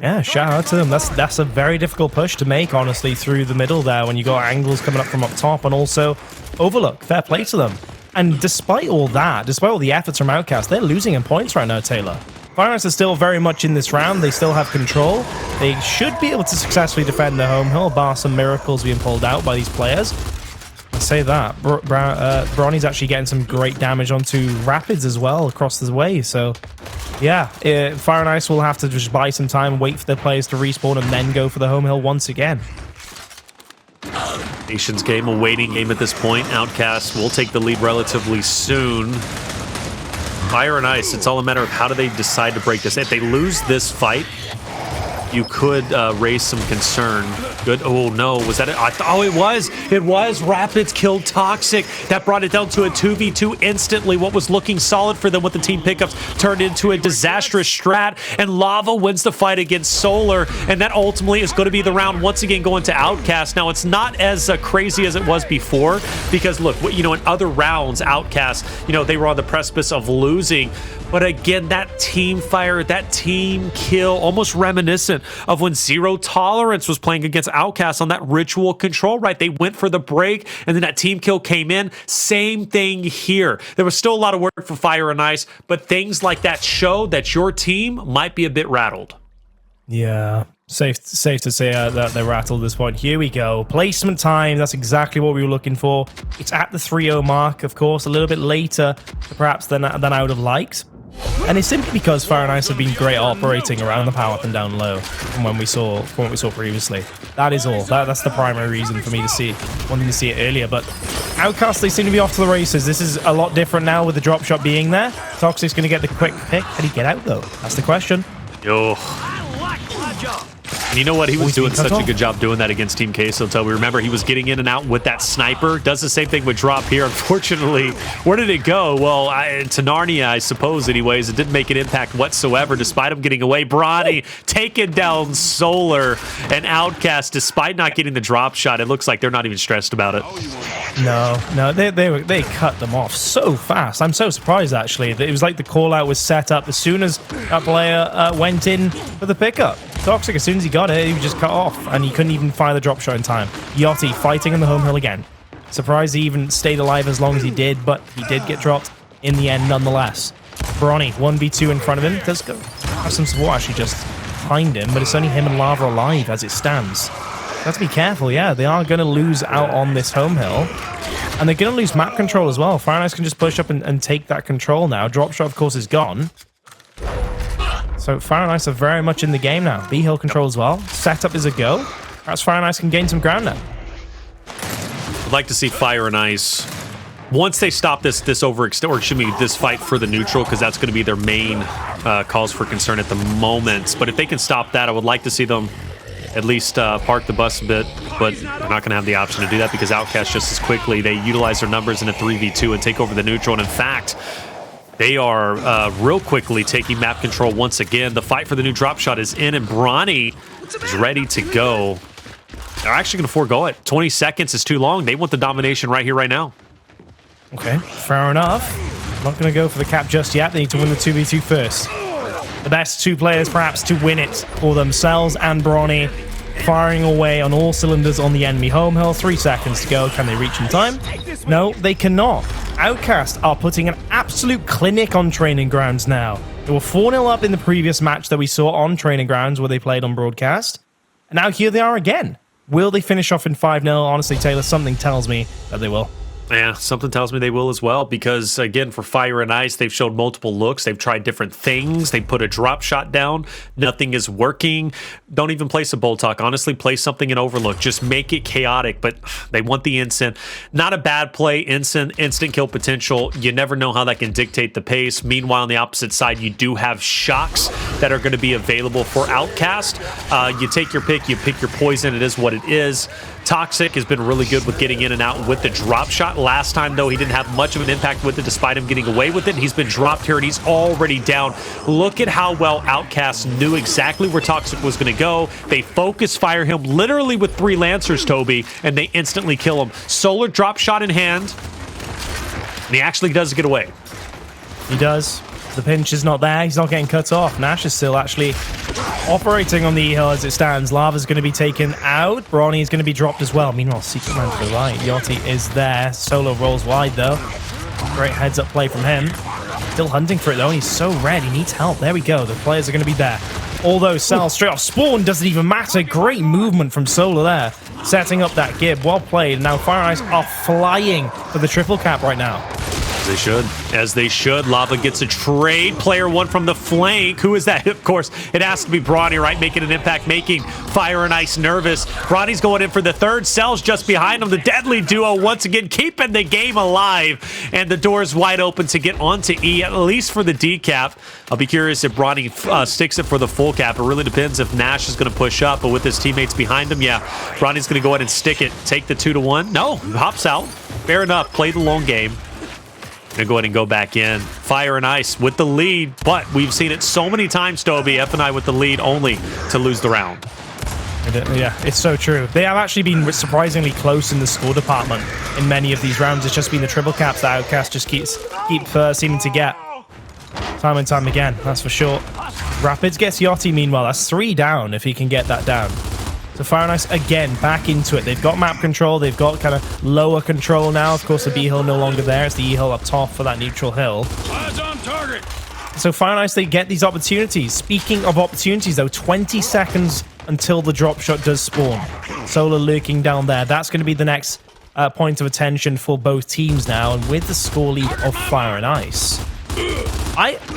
Yeah, shout out to them. That's a very difficult push to make, honestly, through the middle there when you got angles coming up from up top, and also Overlook. Fair play to them. And despite all that, despite all the efforts from Outcast, they're losing in points right now, Taylor. Fire and Ice are still very much in this round. They still have control. They should be able to successfully defend the home hill, bar some miracles being pulled out by these players. I say that. Bronny's actually getting some great damage onto Rapidz as well across the way. So, yeah, Fire and Ice will have to just buy some time, wait for their players to respawn, and then go for the home hill once again. Nation's game, a waiting game at this point. Outcast will take the lead relatively soon. Fire and Ice, it's all a matter of how do they decide to break this. If they lose this fight, you could raise some concern. Good. Oh, no. Was that it? Oh, it was. It was. Rapidz killed Toxiq. That brought it down to a 2v2 instantly. What was looking solid for them with the team pickups turned into a disastrous strat, and Lava wins the fight against Solar, and that ultimately is going to be the round once again going to Outcast. Now, it's not as crazy as it was before because, look, you know, in other rounds, Outcast, you know, they were on the precipice of losing. But again, that team fire, that team kill, almost reminiscent of when Zero Tolerance was playing against Outcast on that ritual control, right? They went for the break, and then that team kill came in. Same thing here. There was still a lot of work for Fire and Ice, but things like that show that your team might be a bit rattled. Yeah, safe to say that they're rattled at this point. Here we go. Placement time. That's exactly what we were looking for. It's at the 3-0 mark, of course, a little bit later, perhaps, than I would have liked. And it's simply because Fire and Ice have been great operating around the power up and down low from what we saw previously. That is all. That's the primary reason for me wanting to see it earlier. But Outcast, they seem to be off to the races. This is a lot different now with the drop shot being there. Toxiq's going to get the quick pick. Can he get out, though? That's the question. Yo. And you know what? He was doing such a good job doing that against Team Queso until we remember he was getting in and out with that sniper. Does the same thing with drop here. Unfortunately, where did it go? Well, to Narnia, I suppose, anyways. It didn't make an impact whatsoever despite him getting away. Bronny taking down Solar and Outcast despite not getting the drop shot. It looks like they're not even stressed about it. No, they cut them off so fast. I'm so surprised, actually. It was like the call-out was set up as soon as that player went in for the pickup. Toxiq, as soon as he got it, he was just cut off, and he couldn't even fire the drop shot in time. Yachty fighting on the home hill again. Surprised he even stayed alive as long as he did, but he did get dropped in the end nonetheless. Bronny, 1v2 in front of him. Does go have some support actually just behind him, but it's only him and Lava alive as it stands. Have to be careful, yeah. They are going to lose out on this home hill. And they're going to lose map control as well. Fire and Ice can just push up and take that control now. Drop shot, of course, is gone. So Fire and Ice are very much in the game now. B hill control as well. Setup is a go. Perhaps Fire and Ice can gain some ground now. I'd like to see Fire and Ice, once they stop this fight for the neutral, because that's going to be their main cause for concern at the moment. But if they can stop that, I would like to see them at least park the bus a bit, but they're not going to have the option to do that because Outcast just as quickly, they utilize their numbers in a 3v2 and take over the neutral. And in fact, they are real quickly taking map control once again. The fight for the new drop shot is in, and Bronny is ready to go. They're actually going to forego it. 20 seconds is too long. They want the domination right here, right now. Okay, fair enough. Not going to go for the cap just yet. They need to win the 2v2 first. The best two players, perhaps, to win it for themselves, and Bronny firing away on all cylinders on the enemy home hill. 3 seconds to go. Can they reach in time? No, they cannot. Outcast are putting an absolute clinic on Training Grounds now. They were 4-0 up in the previous match that we saw on Training Grounds where they played on broadcast. And now here they are again. Will they finish off in 5-0? Honestly, Taylor, something tells me that they will. Yeah, something tells me they will as well because, again, for Fire and Ice, they've showed multiple looks. They've tried different things. They put a drop shot down. Nothing is working. Don't even place a bolt talk. Honestly, play something in Overlook. Just make it chaotic, but they want the instant. Not a bad play. Instant kill potential. You never know how that can dictate the pace. Meanwhile, on the opposite side, you do have shocks that are going to be available for Outcast. You take your pick. You pick your poison. It is what it is. Toxiq has been really good with getting in and out with the drop shot. Last time, though, he didn't have much of an impact with it despite him getting away with it. He's been dropped here, and he's already down. Look at how well Outcast knew exactly where Toxiq was going to go. They focus fire him literally with 3 Lancers, Toby, and they instantly kill him. Solar drop shot in hand, and he actually does get away. He does. The pinch is not there. He's not getting cut off. Gnash is still actually operating on the E-hill as it stands. Lava's going to be taken out. Bronny is going to be dropped as well. Meanwhile, Secret Man to the right. Yachty is there. Solo rolls wide, though. Great heads-up play from him. Still hunting for it, though. He's so red. He needs help. There we go. The players are going to be there. Although Cellz straight off spawn doesn't even matter. Great movement from Solo there. Setting up that gib. Well played. Now Fire and Ice are flying for the triple cap right now. As they should. Lava gets a trade. Player 1 from the flank. Who is that? Of course, it has to be Bronny, right? Making an impact, making Fire and Ice nervous. Bronny's going in for the third. Cellz just behind him. The deadly duo once again keeping the game alive. And the door is wide open to get onto E, at least for the decap. I'll be curious if Bronny sticks it for the full cap. It really depends if Gnash is going to push up. But with his teammates behind him, yeah, Bronny's going to go ahead and stick it. Take the 2-1. No, hops out. Fair enough. Play the long game. Gonna go ahead and go back in. Fire and Ice with the lead, but we've seen it so many times, Toby. F&I with the lead only to lose the round. Yeah, it's so true. They have actually been surprisingly close in the score department in many of these rounds. It's just been the triple caps that Outcast just keep seeming to get time and time again, that's for sure. Rapidz gets Yachty, meanwhile. That's 3 down if he can get that down. So Fire and Ice, again, back into it. They've got map control. They've got kind of lower control now. Of course, the B hill no longer there. It's the E hill up top for that neutral hill. Eyes on target. So Fire and Ice, they get these opportunities. Speaking of opportunities, though, 20 seconds until the drop shot does spawn. Solar lurking down there. That's going to be the next point of attention for both teams now. And with the score lead of Fire and Ice,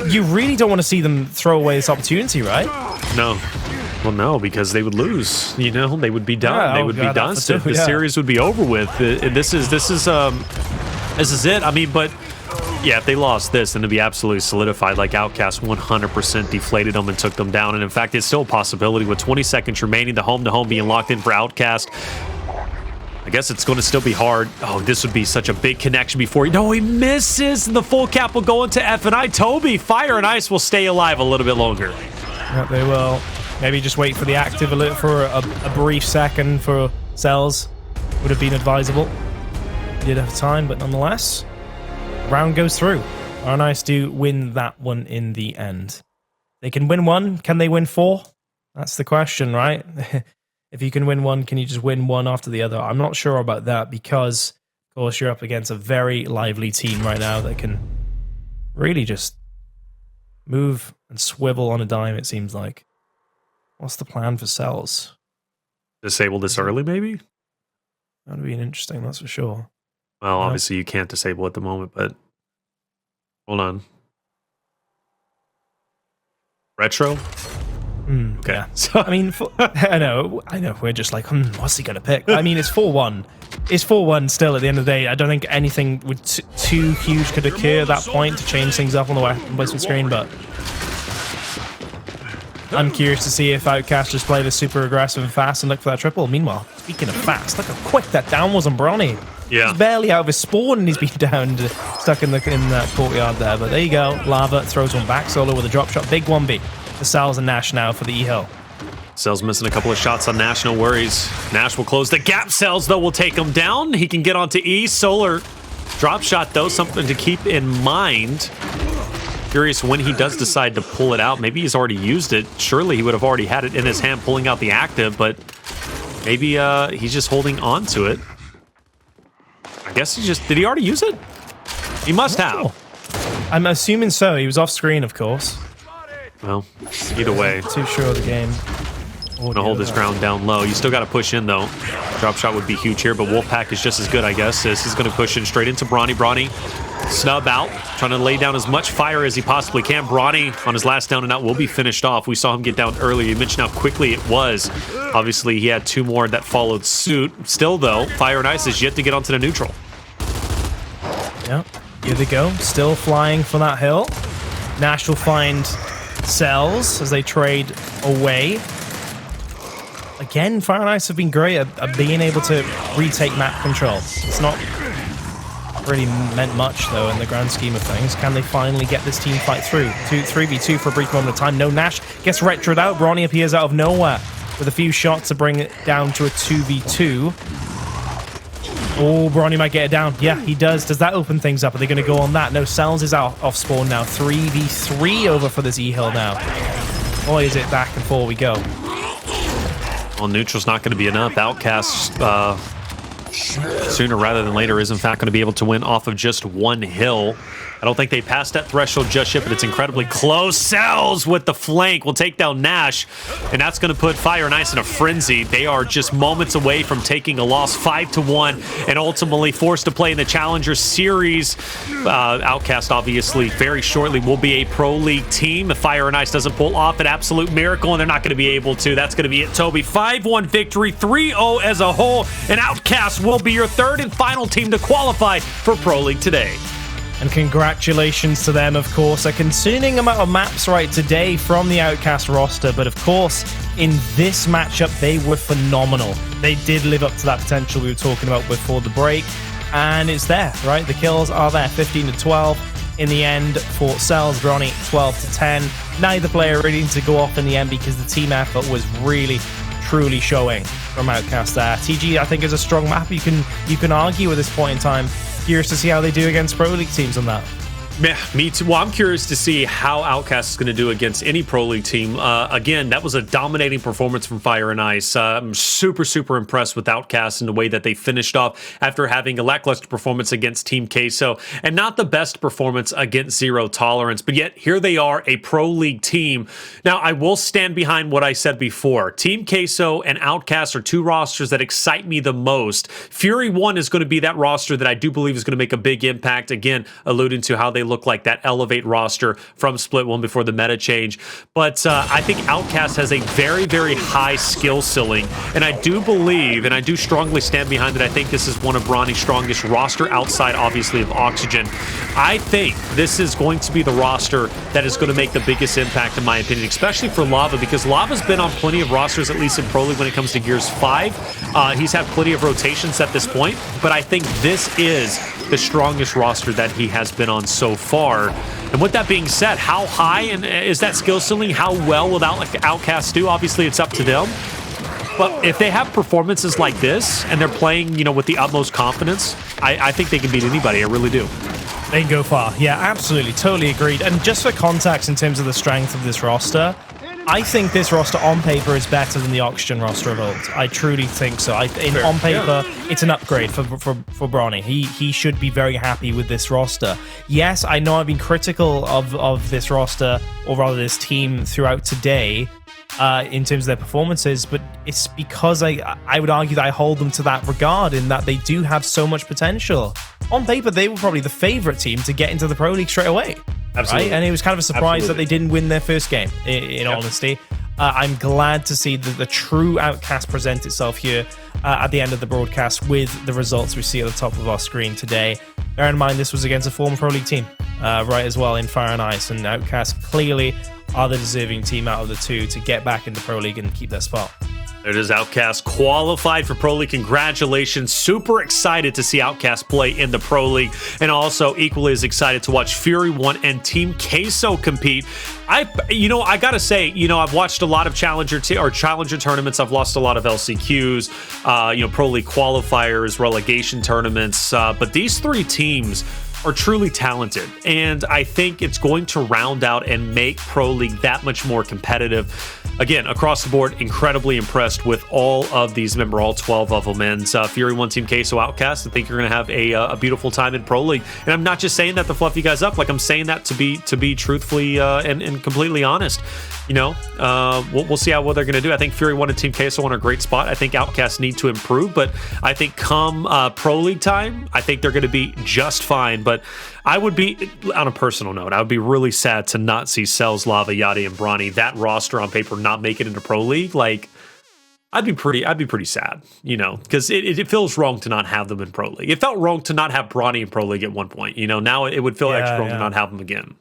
you really don't want to see them throw away this opportunity, right? No. Well, no, because they would lose. You know, they would be done. Yeah, they would be done. So the series would be over with. This is it. I mean, but yeah, if they lost this, then it'd be absolutely solidified. Like Outcast 100% deflated them and took them down. And in fact, it's still a possibility with 20 seconds remaining. The home-to-home being locked in for Outcast. I guess it's going to still be hard. Oh, this would be such a big connection before he... No, he misses. And the full cap will go into F&I. Toby, Fire and Ice will stay alive a little bit longer. Yep, they will. Maybe just wait for the active for a brief second for Cellz. Would have been advisable. Did have time, but nonetheless, round goes through. Fire and Ice do win that one in the end. They can win one. Can they win 4? That's the question, right? If you can win one, can you just win one after the other? I'm not sure about that because, of course, you're up against a very lively team right now that can really just move and swivel on a dime, it seems like. What's the plan for Cellz? Disable this early, maybe? That would be interesting, that's for sure. Well, obviously you can't disable at the moment, but hold on. Retro? Okay. Yeah. So, I mean, I know. We're just like, what's he going to pick? I mean, it's 4-1. It's 4-1 still at the end of the day. I don't think anything would too huge could occur at that point to change things up on the weapon placement screen, but I'm curious to see if Outcast just play this super aggressive and fast and look for that triple. Meanwhile, speaking of fast, look how quick that down was on Bronny. Yeah. He's barely out of his spawn and he's been downed, stuck in that courtyard there. But there you go. Lava throws one back. Solo with a drop shot. Big 1B. The Cellz and Gnash now for the E-Hill. Cellz missing a couple of shots on Gnash, no worries. Gnash will close the gap. Cellz, though, will take him down. He can get onto E. Solar drop shot, though, something to keep in mind. Curious when he does decide to pull it out. Maybe he's already used it. Surely he would have already had it in his hand pulling out the active, but maybe he's just holding on to it. I guess did he already use it? He must have. I'm assuming so. He was off screen, of course. Well, either way. Too sure of the game. Gonna hold this ground down low. You still got to push in, though. Drop shot would be huge here, but Wolfpack is just as good, I guess. This is going to push in straight into Bronny. Bronny, snub out, trying to lay down as much fire as he possibly can. Bronny, on his last down and out, will be finished off. We saw him get down earlier. You mentioned how quickly it was. Obviously, he had 2 more that followed suit. Still, though, Fire and Ice is yet to get onto the neutral. Yep, here they go. Still flying for that hill. Gnash will find Cellz as they trade away. Again, Fire and Ice have been great at being able to retake map control. It's not really meant much, though, in the grand scheme of things. Can they finally get this team fight through? 3v2 for a brief moment of time. No, Gnash gets retroed out. Bronny appears out of nowhere with a few shots to bring it down to a 2v2. Oh, Bronny might get it down. Yeah, he does. Does that open things up? Are they going to go on that? No, Cellz is out off spawn now. 3v3 over for this E-Hill now. Boy, is it back and forth we go. Well, neutral's not going to be enough. Outcast, sooner rather than later, is in fact going to be able to win off of just 1 hill. I don't think they passed that threshold just yet, but it's incredibly close. Cellz with the flank will take down Gnash, and that's going to put Fire and Ice in a frenzy. They are just moments away from taking a loss 5-1 and ultimately forced to play in the Challenger Series. Outcast, obviously, very shortly will be a Pro League team. If Fire and Ice doesn't pull off an absolute miracle, and they're not going to be able to, that's going to be it, Toby. 5-1 victory, 3-0 as a whole, and Outcast will be your 3rd and final team to qualify for Pro League today. And congratulations to them, of course. A concerning amount of maps right today from the Outcast roster, but of course, in this matchup, they were phenomenal. They did live up to that potential we were talking about before the break, and it's there, right? The kills are there, 15-12 in the end for Cellz, Bronny 12-10. Neither player really needed to go off in the end because the team effort was really, truly showing from Outcast there. TG, I think, is a strong map. You can argue at this point in time. Curious to see how they do against Pro League teams on that. Yeah, me too. Well, I'm curious to see how Outcast is going to do against any Pro League team. Again, that was a dominating performance from Fire and Ice. I'm super, super impressed with Outcast and the way that they finished off after having a lackluster performance against Team Queso and not the best performance against Zero Tolerance. But yet, here they are, a Pro League team. Now, I will stand behind what I said before. Team Queso and Outcast are two rosters that excite me the most. Fury 1 is going to be that roster that I do believe is going to make a big impact. Again, alluding to how they look like that Elevate roster from Split 1 before the meta change. But I think Outcast has a very, very high skill ceiling. And I do believe, and I do strongly stand behind it, I think this is one of Bronny's strongest roster outside, obviously, of Oxygen. I think this is going to be the roster that is going to make the biggest impact, in my opinion, especially for Lava, because Lava's been on plenty of rosters, at least in Pro League when it comes to Gears 5. He's had plenty of rotations at this point, but I think this is the strongest roster that he has been on so far. And with that being said, how high and is that skill ceiling? How well will Outcast do? Obviously, it's up to them. But if they have performances like this and they're playing, with the utmost confidence, I think they can beat anybody. I really do. They can go far. Yeah, absolutely. Totally agreed. And just for context in terms of the strength of this roster, I think this roster on paper is better than the Oxygen roster of old. I truly think so. On paper, it's an upgrade for Bronny. He should be very happy with this roster. Yes, I know I've been critical of this roster, or rather this team, throughout today in terms of their performances, but it's because I would argue that I hold them to that regard in that they do have so much potential. On paper, they were probably the favorite team to get into the Pro League straight away. Absolutely. Right? And it was kind of a surprise that they didn't win their first game, in honesty. I'm glad to see the true Outcast present itself here at the end of the broadcast with the results we see at the top of our screen today. Bear in mind, this was against a former Pro League team, right, as well, in Fire and Ice, and Outcast clearly are the deserving team out of the two to get back into Pro League and keep their spot. There it is, Outcast qualified for Pro League. Congratulations. Super excited to see Outcast play in the Pro League, and also equally as excited to watch Fury 1 and Team Queso compete. I gotta say, I've watched a lot of challenger tournaments. I've lost a lot of LCQs, Pro League qualifiers, relegation tournaments, but these three teams are truly talented, and I think it's going to round out and make Pro League that much more competitive. Again, across the board, incredibly impressed with all of these, remember, all 12 of them. And Fury 1, Team Queso, Outcast, I think you're going to have a beautiful time in Pro League. And I'm not just saying that to fluff you guys up. Like, I'm saying that to be truthfully and completely honest. We'll see how well they're going to do. I think Fury 1 and Team Queso are in a great spot. I think Outcast need to improve, but I think come Pro League time, I think they're going to be just fine. But I would be, on a personal note, I would be really sad to not see Cellz, Lava, Yachty, and Bronny, that roster on paper, not make it into Pro League. Like, I'd be pretty sad, because it feels wrong to not have them in Pro League. It felt wrong to not have Bronny in Pro League at one point. Now it would feel extra wrong to not have them again.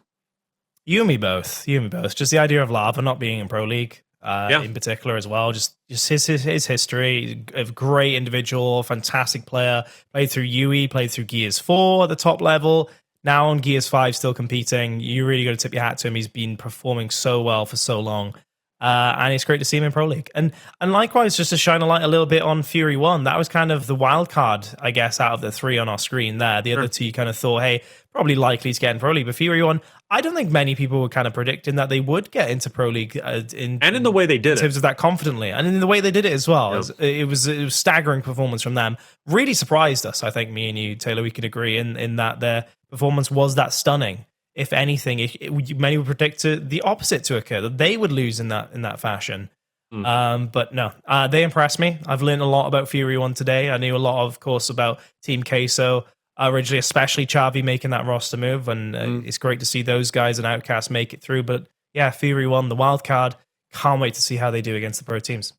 You and me both. Just the idea of Lava not being in Pro League, in particular as well. Just his history, a great individual, fantastic player. Played through UE, played through Gears 4 at the top level. Now on Gears 5, still competing. You really got to tip your hat to him. He's been performing so well for so long. And it's great to see him in Pro League. And likewise, just to shine a light a little bit on Fury 1, that was kind of the wild card, I guess, out of the three on our screen there. The other two you kind of thought, hey, probably likely to get in Pro League. But Fury 1, I don't think many people were kind of predicting that they would get into Pro League in the way they did in terms of that confidently, and in the way they did it as well. Yep. It was staggering performance from them. Really surprised us. I think me and you, Taylor, we could agree in that their performance was that stunning. If anything, many would predict the opposite to occur, that they would lose in that fashion. But no, they impressed me. I've learned a lot about Fury 1 today. I knew a lot, of course, about Team Queso originally, especially Chavi making that roster move, and it's great to see those guys and Outcast make it through. But yeah, Fury 1, the wild card. Can't wait to see how they do against the pro teams.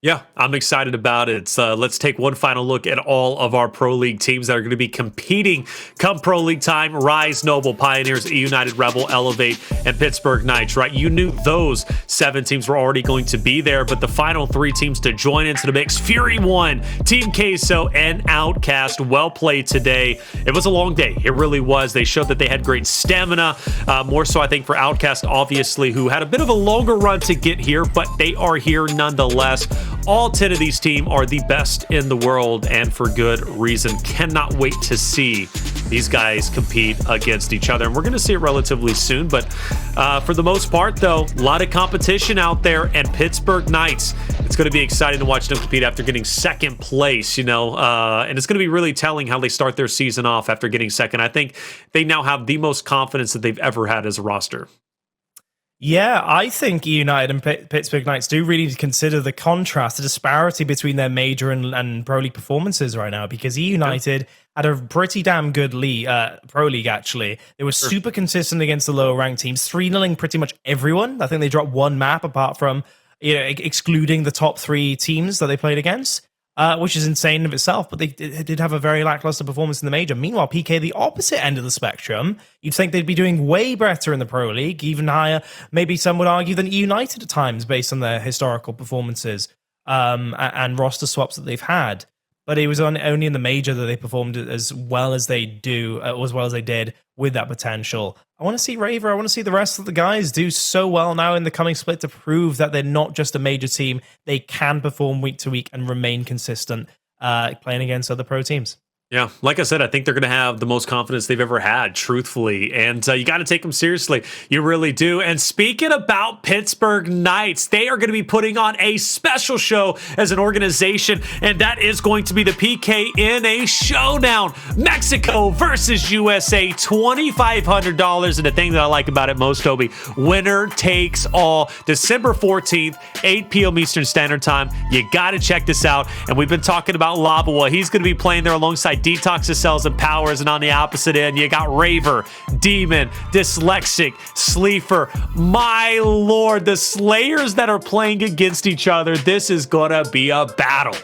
Yeah, I'm excited about it. Let's take one final look at all of our Pro League teams that are going to be competing come Pro League time. Rise, Noble, Pioneers, E United, Rebel, Elevate, and Pittsburgh Knights, right? You knew those 7 teams were already going to be there, but the final 3 teams to join into the mix, Fury 1, Team Queso, and Outcast. Well played today. It was a long day. It really was. They showed that they had great stamina. More so, I think, for Outcast, obviously, who had a bit of a longer run to get here, but they are here nonetheless. All 10 of these teams are the best in the world, and for good reason. Cannot wait to see these guys compete against each other. And we're going to see it relatively soon. But for the most part, though, a lot of competition out there. And Pittsburgh Knights, it's going to be exciting to watch them compete after getting second place, and it's going to be really telling how they start their season off after getting second. I think they now have the most confidence that they've ever had as a roster. Yeah, I think United and Pittsburgh Knights do really need to consider the contrast, the disparity between their major and Pro League performances right now, because United had a pretty damn good Pro League, actually. They were super consistent against the lower ranked teams, 3-0ing pretty much everyone. I think they dropped one map apart from, excluding the top 3 teams that they played against. Which is insane of itself, but they did have a very lackluster performance in the major. Meanwhile, PK, the opposite end of the spectrum, you'd think they'd be doing way better in the Pro League, even higher, maybe some would argue, than United at times, based on their historical performances and roster swaps that they've had. But it was only in the major that they performed as well as they did with that potential. I want to see Raver, I want to see the rest of the guys do so well now in the coming split to prove that they're not just a major team. They can perform week to week and remain consistent playing against other pro teams. Yeah, like I said, I think they're going to have the most confidence they've ever had, truthfully. And you got to take them seriously. You really do. And speaking about Pittsburgh Knights, they are going to be putting on a special show as an organization, and that is going to be the PKNA Showdown. Mexico versus USA, $2,500. And the thing that I like about it most, Toby, winner takes all. December 14th, 8 p.m. Eastern Standard Time. You got to check this out. And we've been talking about Labawa. He's going to be playing there alongside Detox, Cellz, and Powers, and on the opposite end, you got Raver, Demon, Dyslexic, Sleeper. My lord, the Slayers that are playing against each other, this is gonna be a battle.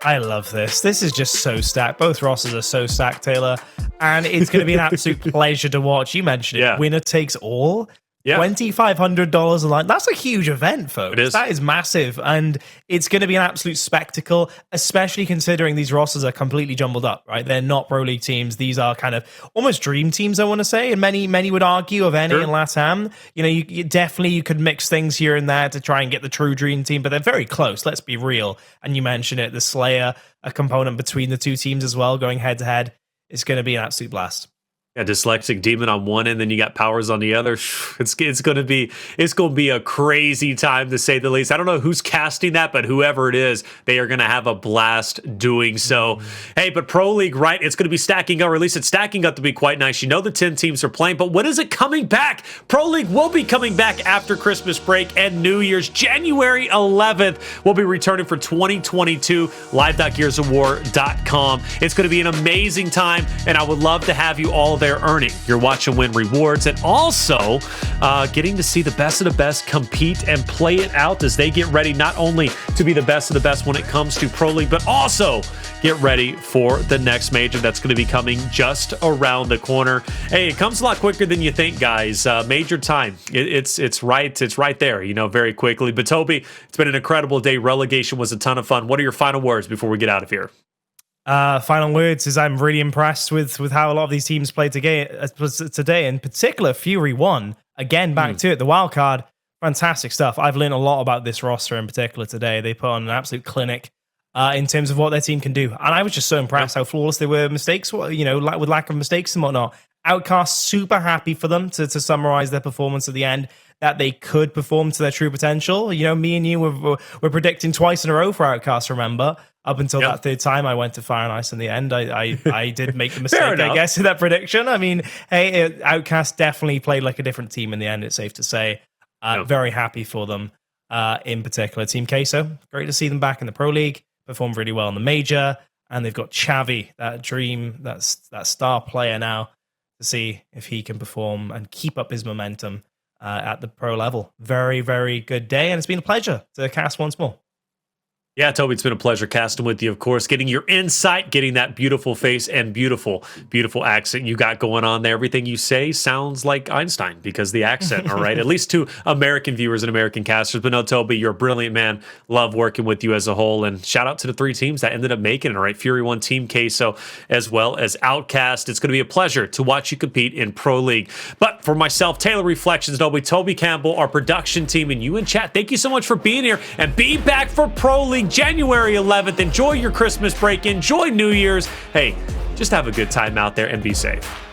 I love this. This is just so stacked. Both rosters are so stacked, Taylor, and it's going to be an absolute pleasure to watch. You mentioned it. Winner takes all. Yeah. $2,500 a line. That's a huge event, folks. It is. That is massive. And it's going to be an absolute spectacle, especially considering these rosters are completely jumbled up, right? They're not Pro League teams. These are kind of almost dream teams, I want to say. And many would argue of NA and LATAM. You definitely you could mix things here and there to try and get the true dream team, but they're very close. Let's be real. And you mentioned it, the Slayer, a component between the two teams as well, going head to head. It's going to be an absolute blast. Yeah, Dyslexic Demon on one end, then you got Powers on the other. It's going to be a crazy time, to say the least. I don't know who's casting that, but whoever it is, they are going to have a blast doing so. Hey, but Pro League, right? It's going to be stacking up, or at least it's stacking up to be quite nice. You know the 10 teams are playing, but when is it coming back? Pro League will be coming back after Christmas break and New Year's. January 11th, we'll be returning for 2022, live.gearsofwar.com. It's going to be an amazing time, and I would love to have you all there earning your watch and win rewards, and also getting to see the best of the best compete and play it out as they get ready not only to be the best of the best when it comes to Pro League, but also get ready for the next major that's going to be coming just around the corner. Hey, it comes a lot quicker than you think, guys. Major time, it's right there, very quickly. But Toby, it's been an incredible day. Relegation was a ton of fun. What are your final words before we get out of here? Final words is I'm really impressed with how a lot of these teams played today. In particular, Fury won. Again, back to it. The wild card, fantastic stuff. I've learned a lot about this roster in particular today. They put on an absolute clinic in terms of what their team can do. And I was just so impressed how flawless they were. Mistakes, with lack of mistakes and whatnot. Outcast, super happy for them to summarize their performance at the end, that they could perform to their true potential. Me and you were predicting twice in a row for Outcast, remember? Up until that third time I went to Fire and Ice in the end. I did make the mistake, I guess, in that prediction. I mean, hey, Outcast definitely played like a different team in the end, it's safe to say. Very happy for them, in particular. Team Queso, great to see them back in the Pro League, performed really well in the Major, and they've got Chavi, that dream, that star player now, to see if he can perform and keep up his momentum at the pro level. Very, very good day, and it's been a pleasure to cast once more. Yeah, Toby, it's been a pleasure casting with you, of course, getting your insight, getting that beautiful face and beautiful, beautiful accent you got going on there. Everything you say sounds like Einstein because the accent, all right? At least to American viewers and American casters. But no, Toby, you're a brilliant man. Love working with you as a whole. And shout out to the 3 teams that ended up making it, all right? Fury 1, Team Queso, as well as Outcast. It's going to be a pleasure to watch you compete in Pro League. But for myself, Taylor Reflections, Toby Campbell, our production team, and you in chat, thank you so much for being here and be back for Pro League January 11th. Enjoy your Christmas break. Enjoy New Year's. Hey, just have a good time out there and be safe.